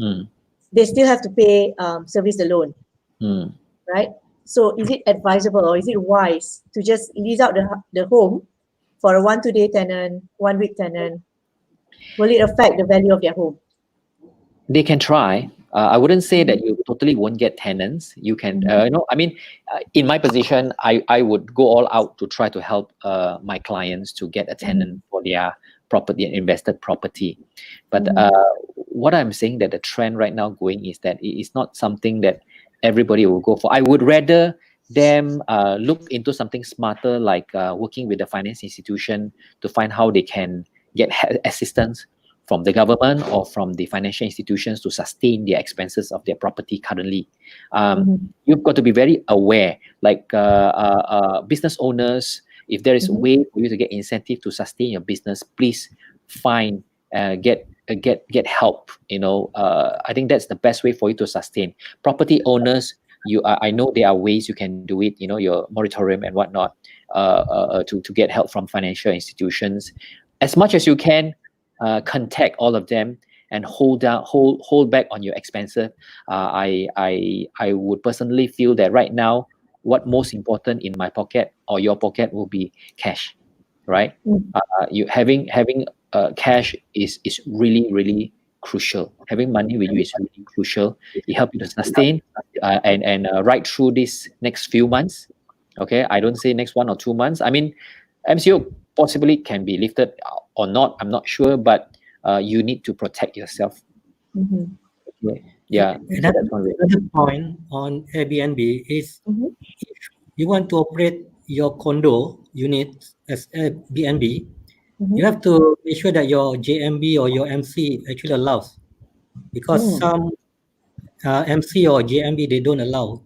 Mm, They still have to pay service the loan, mm. right? So is it advisable or is it wise to just lease out the home for a 1-2 day tenant, 1 week tenant? Will it affect the value of their home? They can try. I wouldn't say that you totally won't get tenants. You can, in my position, I would go all out to try to help my clients to get a tenant for their property and invested property. But what I'm saying that the trend right now going is that it is not something that everybody will go for. I would rather them look into something smarter, like working with the finance institution to find how they can get assistance from the government or from the financial institutions to sustain their expenses of their property currently. You've got to be very aware, like business owners, if there is a way for you to get incentive to sustain your business, please find, get help. I think that's the best way for you to sustain. Property owners, I know there are ways you can do it, your moratorium and whatnot, to get help from financial institutions. As much as you can, contact all of them and hold back on your expenses. I would personally feel that right now, what most important in my pocket or your pocket will be cash, right? You having cash is really crucial. Having money with you is really crucial. It helps you to sustain and right through this next few months. Okay, I don't say next 1 or 2 months. I mean, MCO possibly can be lifted or not. I'm not sure, but you need to protect yourself. Okay. Yeah. Another point on Airbnb is if you want to operate your condo unit as Airbnb, you have to make sure that your JMB or your MC actually allows, because some MC or JMB, they don't allow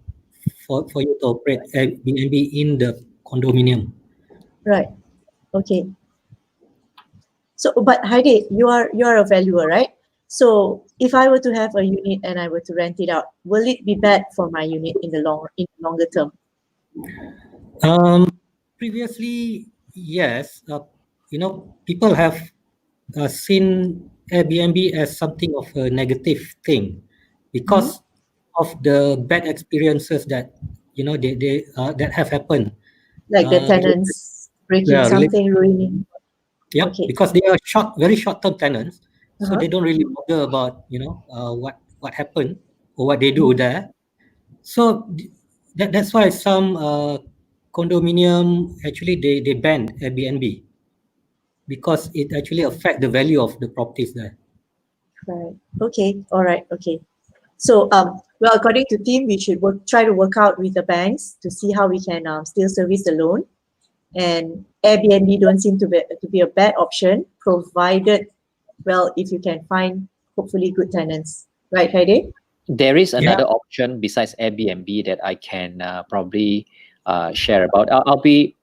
for you to operate Airbnb in the condominium. Right. Okay. So, but Heidi, you are a valuer, right? So, if I were to have a unit and I were to rent it out, will it be bad for my unit in the longer term? Previously, yes. People have seen Airbnb as something of a negative thing because of the bad experiences that they that have happened. Like the Related, tenants breaking something, ruining. yeah, Okay. because they are very short-term tenants, so Uh-huh. they don't really bother about what happened or what they do there. So that's why some condominium actually they banned Airbnb, because it actually affect the value of the properties there. Right. Okay. All right. Okay. So, well, according to Tim, we should try to work out with the banks to see how we can still service the loan. And Airbnb don't seem to be a bad option, provided, well, if you can find hopefully good tenants. Right, Heidi? There is Yeah. another option besides Airbnb that I can probably share about. I'll be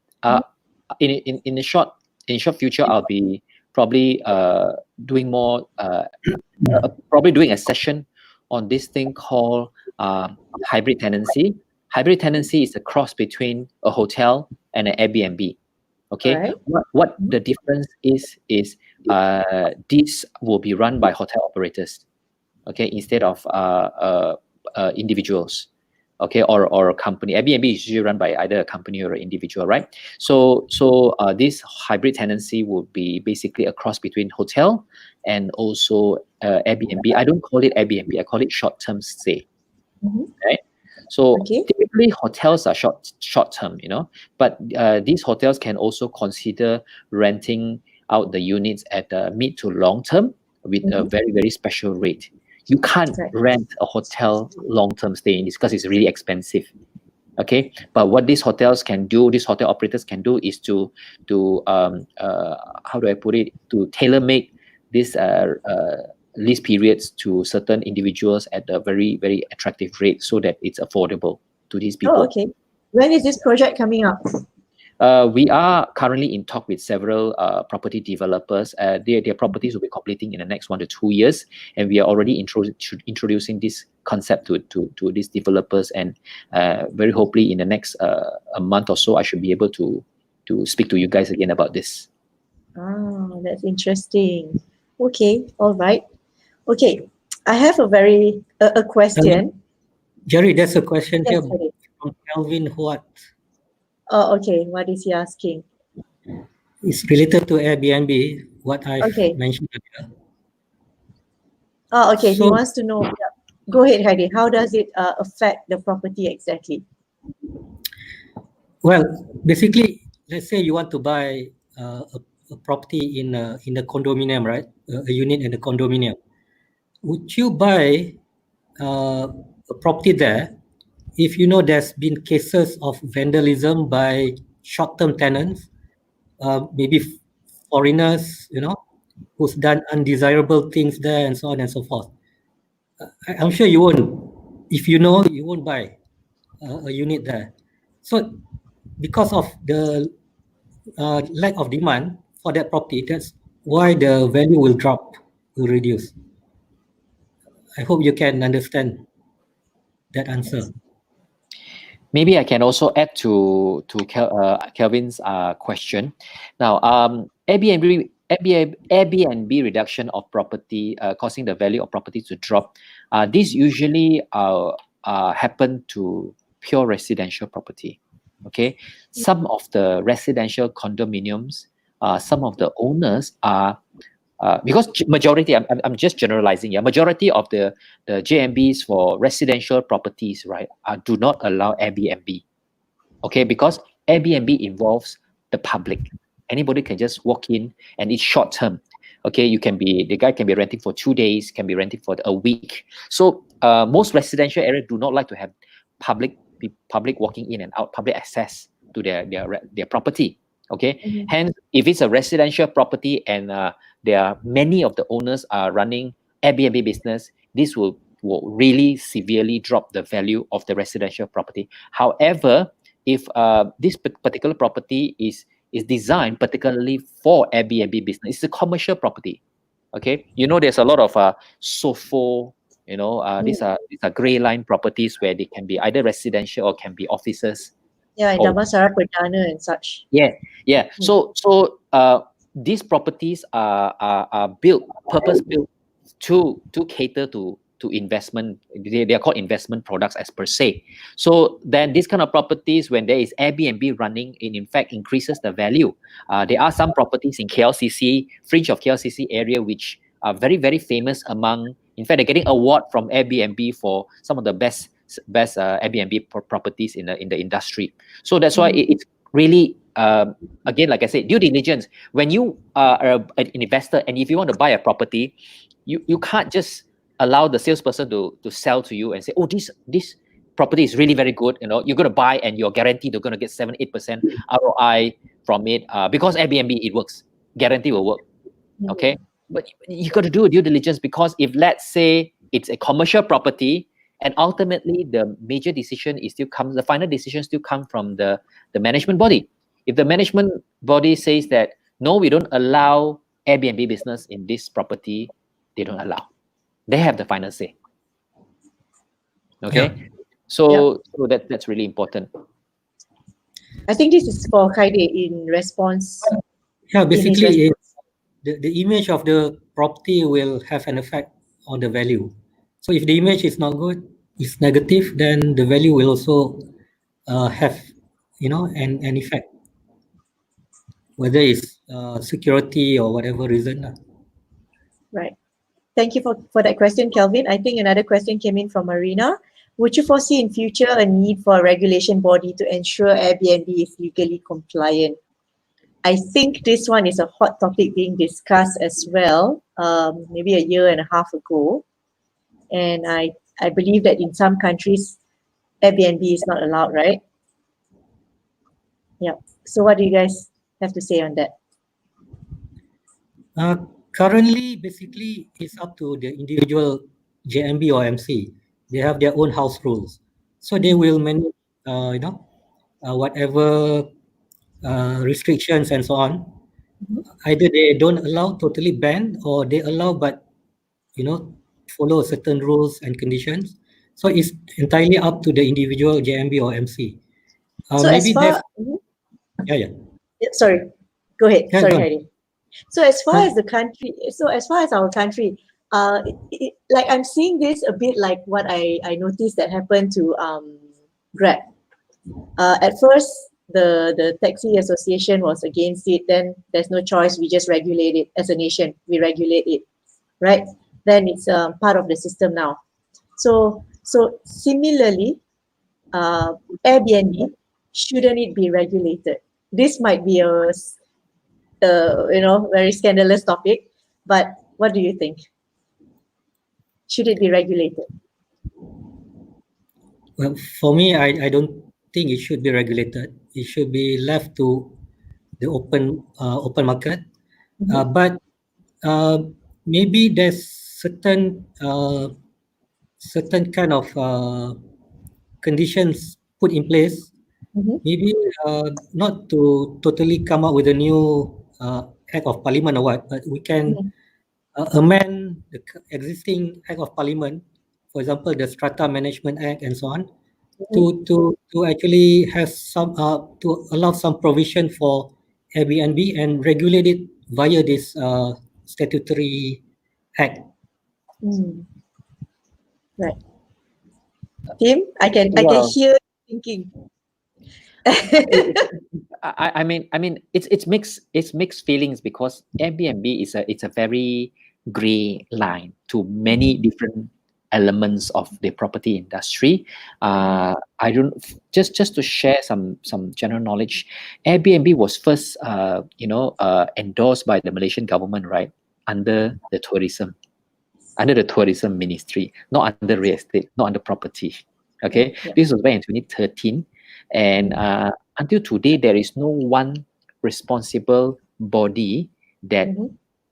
in the short future. I'll be probably doing more probably doing a session on this thing called hybrid tenancy. Hybrid tenancy is a cross between a hotel and an Airbnb. Okay, Alright. what the difference is these will be run by hotel operators, okay, instead of individuals, okay, or a company. Airbnb is usually run by either a company or an individual, right? So this hybrid tenancy would be basically a cross between hotel and also Airbnb. I don't call it Airbnb, I call it short-term stay. Right? So Okay. typically hotels are short term, but these hotels can also consider renting out the units at mid to long term with a very, very special rate. You can't Right. rent a hotel long-term stay in this because it's really expensive. Okay, but what these hotels can do, these hotel operators can do, is to how do I put it, to tailor make this lease periods to certain individuals at a very, very attractive rate so that it's affordable to these people. Oh, okay. When is this project coming up? We are currently in talk with several property developers. Their properties will be completing in the next 1 to 2 years, and we are already introducing this concept to these developers. And very hopefully in the next a month or so, I should be able to speak to you guys again about this. Ah, that's interesting. Okay, all right. Okay, I have a question. Jerry, there's a question Yes, here sorry. from Kelvin Huat. Oh, okay. What is he asking? It's related to Airbnb, what I've Okay. mentioned earlier. Oh, okay. He So- wants to know. Yeah. Go ahead, Heidi. How does it affect the property exactly? Well, basically, let's say you want to buy a property in a condominium, right? A unit in a condominium. Would you buy a property there if you know there's been cases of vandalism by short-term tenants, maybe foreigners, who's done undesirable things there and so on and so forth? I'm sure you won't. If you know, you won't buy a unit there. So because of the lack of demand for that property, that's why the value will drop, will reduce. I hope you can understand that answer. Maybe I can also add to Kelvin's question. Now, Airbnb reduction of property, causing the value of property to drop. This usually happen to pure residential property. Okay, some of the residential condominiums, some of the owners are. Because majority, I'm just generalizing. Yeah, majority of the JMBs for residential properties, right, do not allow Airbnb. Okay, because Airbnb involves the public. Anybody can just walk in, and it's short term. Okay, the guy can be renting for 2 days, can be renting for a week. So most residential areas do not like to have public walking in and out, public access to their property. Okay, hence if it's a residential property and there are many of the owners are running Airbnb business, this will really severely drop the value of the residential property. However, if this particular property is designed particularly for Airbnb business, it's a commercial property. Okay, there's a lot of SOFO. These are grey line properties where they can be either residential or can be offices. Yeah, in Damansara Perdana and such. Yeah. So these properties are purpose built to cater to investment. They are called investment products as per se. So then these kind of properties, when there is Airbnb running, it in fact increases the value. There are some properties in KLCC, fringe of KLCC area, which are very, very famous among. In fact, they're getting award from Airbnb for some of the best Airbnb properties in the industry. So that's why it's really again, like I said, due diligence. When you are an investor and if you want to buy a property, you can't just allow the salesperson to sell to you and say, oh, this property is really very good. You're going to buy and you're guaranteed you're going to get 7-8% ROI from it because Airbnb, it works. Guarantee will work. Okay, but you got to do a due diligence, because if let's say it's a commercial property And ultimately, the major decision is still comes. The final decision still come from the management body. If the management body says that no, we don't allow Airbnb business in this property, they don't allow. They have the final say. Okay, Yeah. so that's really important. I think this is for Khaidzir in response. Yeah, in his basically, response. the image of the property will have an effect on the value. So if the image is not good, it's negative, then the value will also have, an effect, whether it's security or whatever reason. Right. Thank you for that question, Kelvin. I think another question came in from Marina. Would you foresee in future a need for a regulation body to ensure Airbnb is legally compliant? I think this one is a hot topic being discussed as well, maybe a year and a half ago. And I believe that in some countries, Airbnb is not allowed, right? Yeah. So what do you guys have to say on that? Currently, basically, it's up to the individual JMB or MC. They have their own house rules, so they will manage, whatever restrictions and so on. Either they don't allow, totally ban, or they allow but follow certain rules and conditions. So it's entirely up to the individual JMB or MC. So as Maybe there's far, yeah. sorry, go ahead. Yeah, Sorry, go on. Heidi. So as far Huh? as the country, so as far as our country, like I'm seeing this a bit like what I noticed that happened to Grab. At first, the taxi association was against it. Then there's no choice. We just regulate it as a nation. We regulate it, right? Then it's part of the system now. So similarly, Airbnb, shouldn't it be regulated? This might be a very scandalous topic, but what do you think? Should it be regulated? Well, for me, I don't think it should be regulated. It should be left to the open market. But maybe there's certain kind of conditions put in place. Mhm. Maybe not to totally come up with a new act of parliament or what, but we can Mhm. amend the existing act of parliament, for example, the Strata Management Act and so on, to actually have some to allow some provision for Airbnb and regulate it via this statutory act. Mm. Right. Tim, I can Well, hear you thinking. I mean, it's mixed feelings because Airbnb it's a very gray line to many different elements of the property industry. I don't just to share some general knowledge. Airbnb was first endorsed by the Malaysian government, right, under the tourism ministry, not under real estate, not under property. Okay, Yeah. this was back in 2013, and until today there is no one responsible body that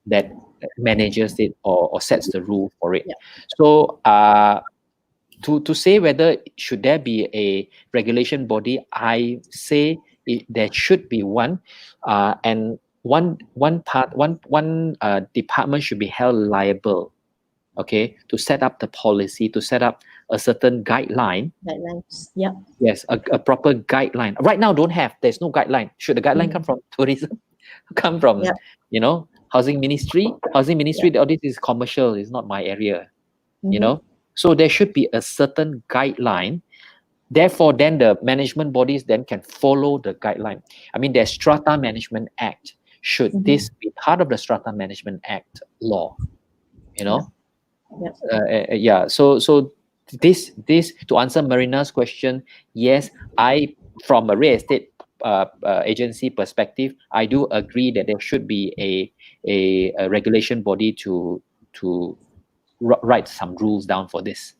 that manages it or sets the rule for it. Yeah. So to say whether should there be a regulation body, I say there should be one, and one department should be held liable, okay, to set up the policy, to set up a certain guideline. Guidelines. Yeah. Yes, a proper guideline. Right now, there's no guideline. Should the guideline come from tourism? Come from, Yeah. housing ministry? Housing ministry, Yeah. all this is commercial, is not my area, Mhm. So there should be a certain guideline. Therefore, then the management bodies then can follow the guideline. I mean, there's Strata Management Act. Should this be part of the Strata Management Act law? Yeah. So this to answer Marina's question, yes, I from a real estate agency perspective, I do agree that there should be a regulation body to write some rules down for this.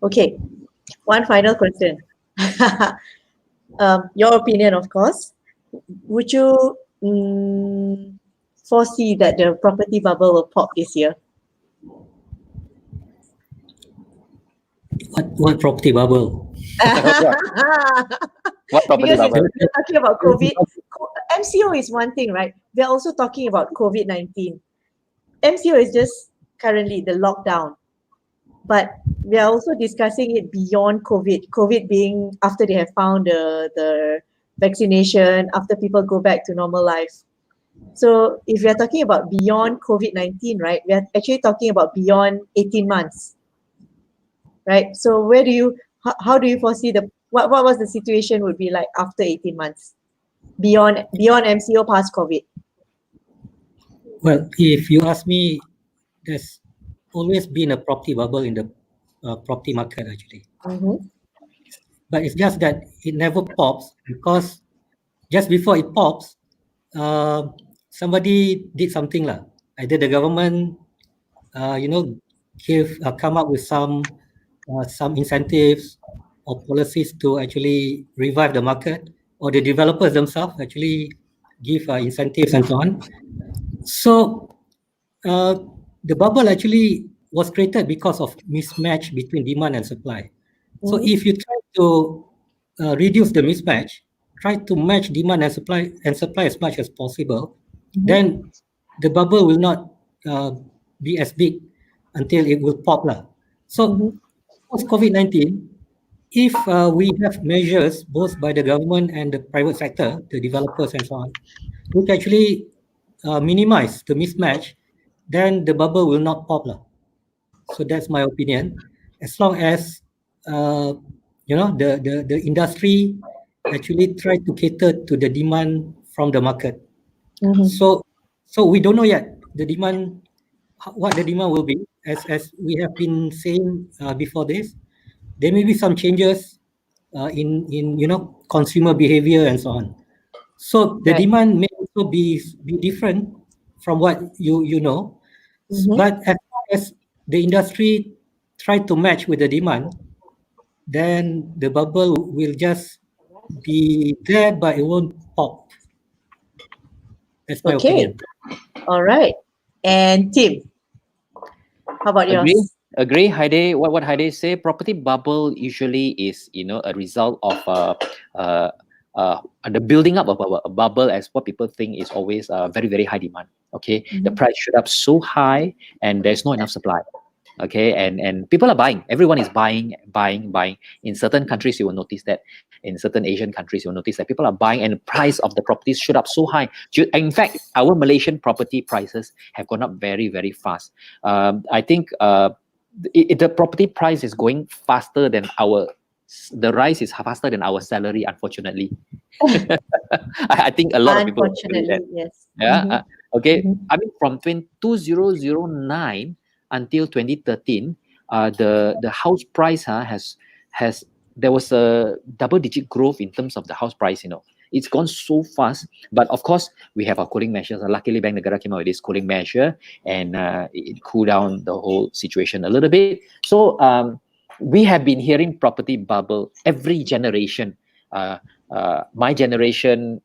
Okay. One final question. Your opinion, of course. Would you foresee that the property bubble will pop this year? What property bubble? What property Because bubble? we're talking about COVID. MCO is one thing, right? We're also talking about COVID-19. MCO is just currently the lockdown, but we are also discussing it beyond COVID. COVID being after they have found the vaccination, after people go back to normal life. So if we are talking about beyond COVID-19, right, we are actually talking about beyond 18 months, right? So how do you foresee what was the situation would be like after 18 months, beyond MCO past COVID? Well, if you ask me, there's always been a property bubble in the property market actually. Mm-hmm. But it's just that it never pops because just before it pops, uh, somebody did something lah. Either the government, you know, come up with some incentives or policies to actually revive the market, or the developers themselves actually give incentives and so on. So uh, the bubble actually was created because of mismatch between demand and supply. So Mhm. if you try to reduce the mismatch, try to match demand and supply as much as possible, then the bubble will not be as big until it will pop lah. So Mhm. post COVID-19, if we have measures both by the government and the private sector, the developers and so on, which actually minimize the mismatch, then the bubble will not pop lah. So that's my opinion. As long as uh, the industry actually try to cater to the demand from the market. Mhm. So we don't know yet the demand, what the demand will be. As we have been saying before this, there may be some changes in consumer behavior and so on. So the Right. demand may also be different from what you know, Mhm. but as long as the industry try to match with the demand, then the bubble will just be there, but it won't pop. That's my Okay. opinion. All right. And Tim, how about Agree, yours? agree. Heide, what Heide say? Property bubble usually is a result of uh, the building up of a bubble, as what people think is always very very high demand. Okay, the Mhm. price shoot up so high, and there's not enough supply. Okay, and people are buying. Everyone is buying. In certain countries, you will notice that. In certain Asian countries, you will notice that people are buying, and the price of the properties shoot up so high. In fact, our Malaysian property prices have gone up very very fast. I think the property price is going faster than the rise is faster than our salary, unfortunately. I think a lot of people agree that. Unfortunately, yes. Yeah. Mhm. Okay. Mhm. I mean, from 2009 until 2013, the house price has there was a double-digit growth in terms of the house price. It's gone so fast. But of course, we have our cooling measures. Luckily, Bank Negara came out with this cooling measure, and it cooled down the whole situation a little bit. So we have been hearing property bubble every generation. My generation,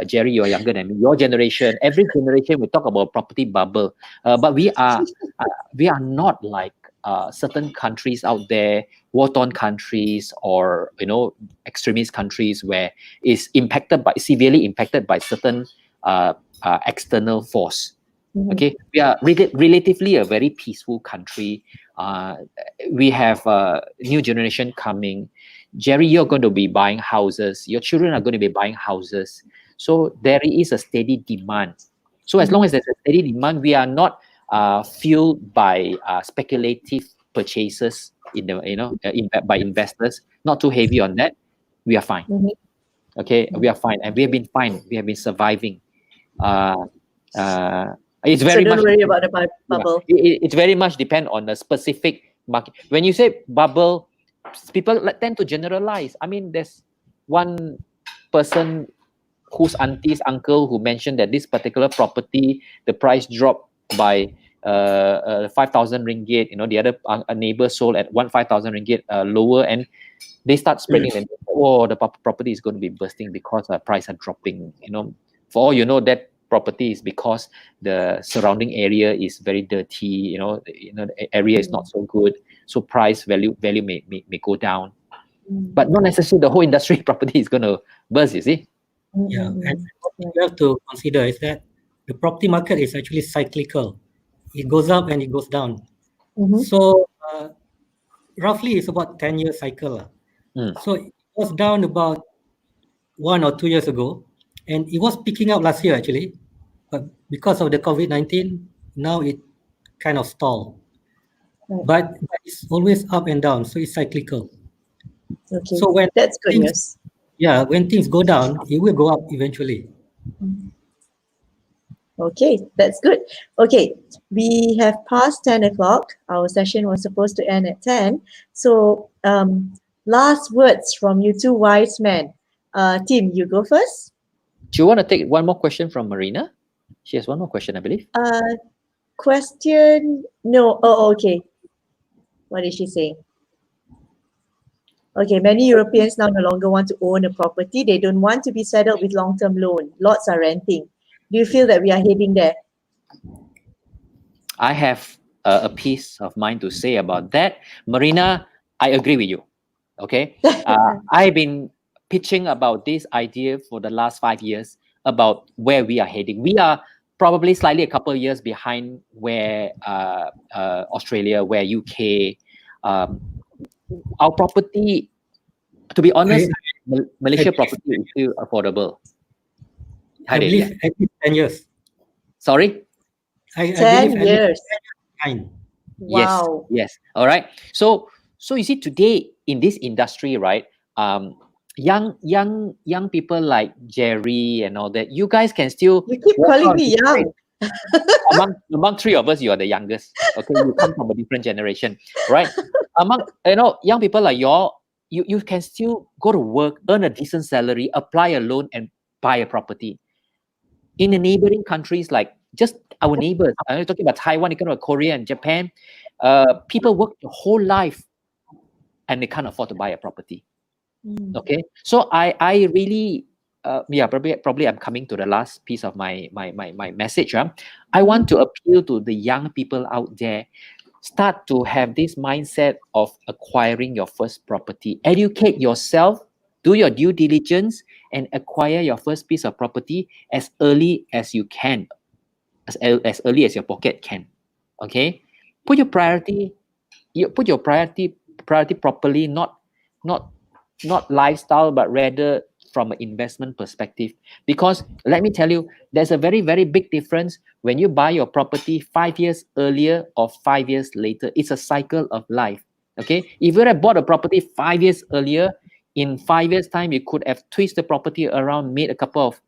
Jerry, you're younger than me. Your generation, every generation, we talk about property bubble, but we are not like certain countries out there, war-torn countries, or extremist countries where is severely impacted by certain external force. Mhm. Okay, we are relatively a very peaceful country. Uh, we have a new generation coming. Jerry, you're going to be buying houses. Your children are going to be buying houses. So there is a steady demand. So as long as there's a steady demand, we are not fueled by speculative purchases by investors. Not too heavy on that. We are fine. Mhm. Okay, we are fine, and we have been fine. We have been surviving. Uh, uh, it's So very don't much worry about the yeah. bubble. It's very much depend on the specific market. When you say bubble, people tend to generalize. I mean, there's one person whose auntie's uncle who mentioned that this particular property, the price dropped by 5,000 ringgit. The other neighbor sold at 5,000 ringgit lower, and they start spreading the news. Oh, the property is going to be bursting because the price are dropping. For all you know, that property is because the surrounding area is very dirty. The area is not so good. so price value may go down, Mm. but not necessarily the whole industry property is going to burst, you see. Yeah, and what Right. you have to consider is that the property market is actually cyclical. It goes up and it goes down. Mhm. So roughly it's about 10-year cycle. Mm. So it was down about 1 or 2 years ago, and it was picking up last year actually, but because of the COVID-19, now it kind of stalled. Right. But it's always up and down, so it's cyclical. Okay, So when that's good things, news. when things go down, it will go up eventually. Okay, that's good. Okay, we have passed 10 o'clock. Our session was supposed to end at 10. So last words from you two wise men. Tim, you go first. Do you want to take one more question from Marina? She has one more question, I believe. Question, no, oh, okay. What is she saying? Okay, many Europeans now no longer want to own a property. They don't want to be saddled with long-term loan. Lots are renting. Do you feel that we are heading there? I have a piece of mind to say about that. Marina, I agree with you. Okay. I've been pitching about this idea for the last 5 years about where we are heading. We are probably slightly a couple of years behind where Australia, where UK, our property, to be honest, Malaysia property is still affordable. I Hadi, believe yeah. at least 10 years. Sorry? I 10 believe at least years. 10 years. Wow. Yes. All right. So you see today in this industry, right? Young people like Jerry and all that, you guys can still You keep walk calling out me young. among three of us, you are the youngest. Okay, you come from a different generation, right? Among young people like you can still go to work, earn a decent salary, apply a loan, and buy a property. In the neighboring countries, like just our neighbors, I'm talking about Taiwan, you about Korea and Japan, people work the whole life and they can't afford to buy a property. Okay, so I really probably I'm coming to the last piece of my message. I want to appeal to the young people out there. Start to have this mindset of acquiring your first property. Educate yourself, do your due diligence, and acquire your first piece of property as early as you can, as early as your pocket can. Okay, put your priority properly, not lifestyle, but rather from an investment perspective. Because let me tell you, there's a very, very big difference when you buy your property 5 years earlier or 5 years later. It's a cycle of life. Okay, if you had bought a property 5 years earlier, in 5 years time you could have twisted the property around, made a couple of,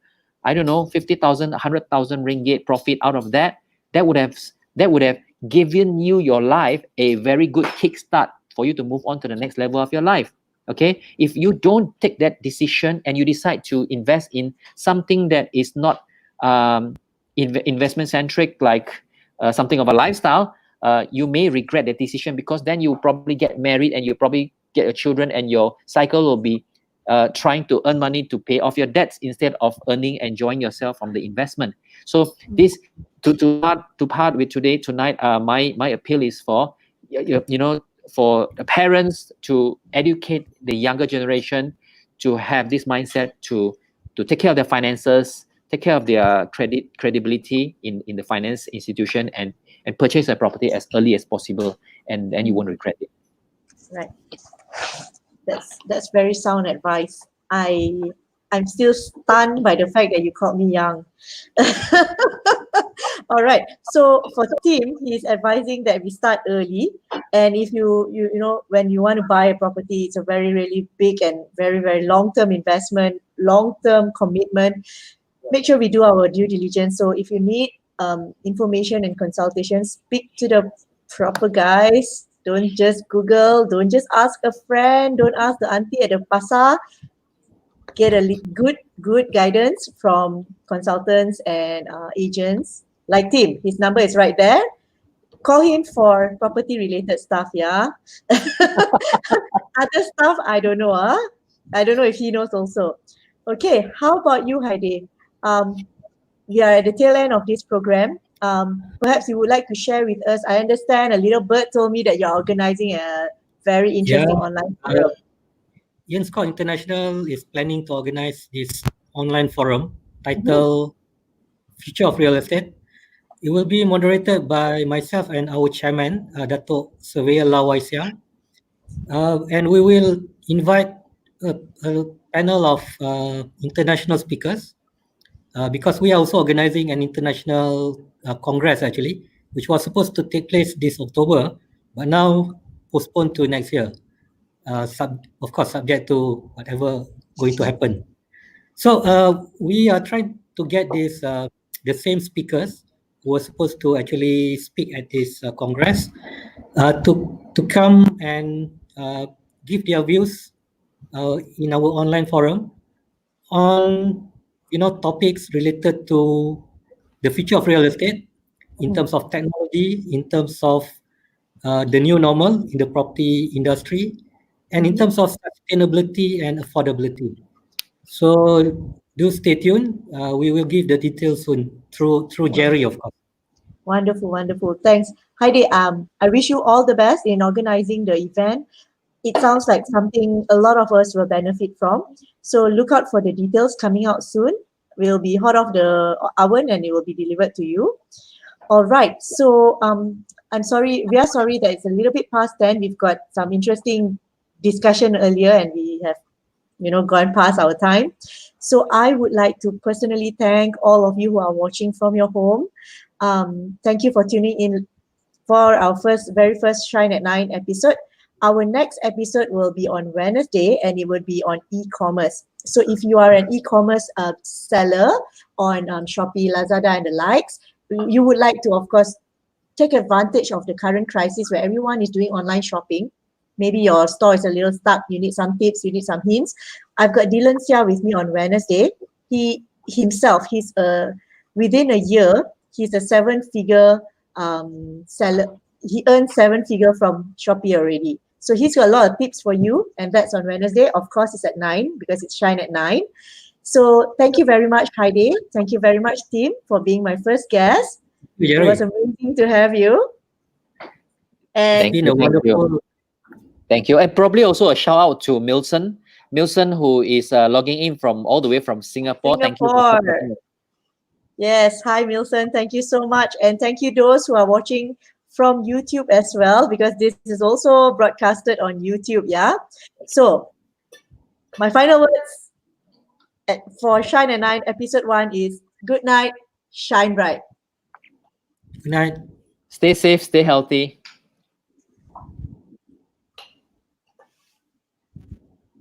I don't know, 50,000, 100,000 ringgit profit out of that. That would have given you your life a very good kickstart for you to move on to the next level of your life. Okay, if you don't take that decision and you decide to invest in something that is not investment centric, like something of a lifestyle, you may regret that decision, because then you probably get married and you probably get children, and your cycle will be trying to earn money to pay off your debts instead of enjoying yourself from the investment. So this to part with tonight, my appeal is for for the parents to educate the younger generation to have this mindset to take care of their finances, take care of their credibility in the finance institution, and purchase a property as early as possible, and then you won't regret it. Right. That's very sound advice. I'm still stunned by the fact that you called me young. All right. So for Tim, he's advising that we start early. And if you know, when you want to buy a property, it's a very, really big and very, very long-term investment, long-term commitment. Make sure we do our due diligence. So if you need information and consultation, speak to the proper guys. Don't just Google. Don't just ask a friend. Don't ask the auntie at the pasar. Get a good guidance from consultants and agents like Tim. His number is right there. Call him for property related stuff. Yeah. Other stuff I don't know. I don't know if he knows also. Okay. How about you, Heidi? We are at the tail end of this program. perhaps you would like to share with us. I understand a little bird told me that you're organizing a very interesting online forum. 𝙥𝙧𝙤𝙧 International is planning to organize this online forum titled Future of Real Estate. It will be moderated by myself and our chairman, Dato' Surveyor Lawai Siang. And we will invite a panel of international speakers because we are also organizing an international congress actually, which was supposed to take place this October, but now postponed to next year. Of course, subject to whatever going to happen. So we are trying to get this the same speakers who were supposed to actually speak at this congress to come and give their views in our online forum on topics related to the future of real estate in terms of technology, in terms of the new normal in the property industry, and in terms of sustainability and affordability. So do stay tuned. We will give the details soon through Jerry, of course. Wonderful, wonderful. Thanks. Heidi, I wish you all the best in organizing the event. It sounds like something a lot of us will benefit from. So look out for the details coming out soon. Will be hot off the oven and it will be delivered to you. All right. So I'm sorry. We are sorry that it's a little bit past 10. We've got some interesting discussion earlier and we have gone past our time. So I would like to personally thank all of you who are watching from your home. Thank you for tuning in for our very first Shine at 9 episode. Our next episode will be on Wednesday and it will be on e-commerce. So if you are an e-commerce seller on Shopee, Lazada and the likes, you would like to, of course, take advantage of the current crisis where everyone is doing online shopping. Maybe your store is a little stuck. You need some tips. You need some hints. I've got Dylan Sia with me on Wednesday. He's within a year, he's a 7-figure seller. He earned 7-figure from Shopee already. So he's got a lot of tips for you, and that's on Wednesday. Of course, it's at 9 because it's Shine at 9. So thank you very much, Heidi. Thank you very much, Tim, for being my first guest. It was amazing to have you. And Thank you. And probably also a shout out to Milson, who is logging in from all the way from Singapore. Thank you. Yes. Hi, Milson. Thank you so much. And thank you those who are watching from YouTube as well, because this is also broadcasted on YouTube. Yeah. So my final words for Shine at 9 episode 1 is good night, shine bright. Good night. Stay safe, stay healthy.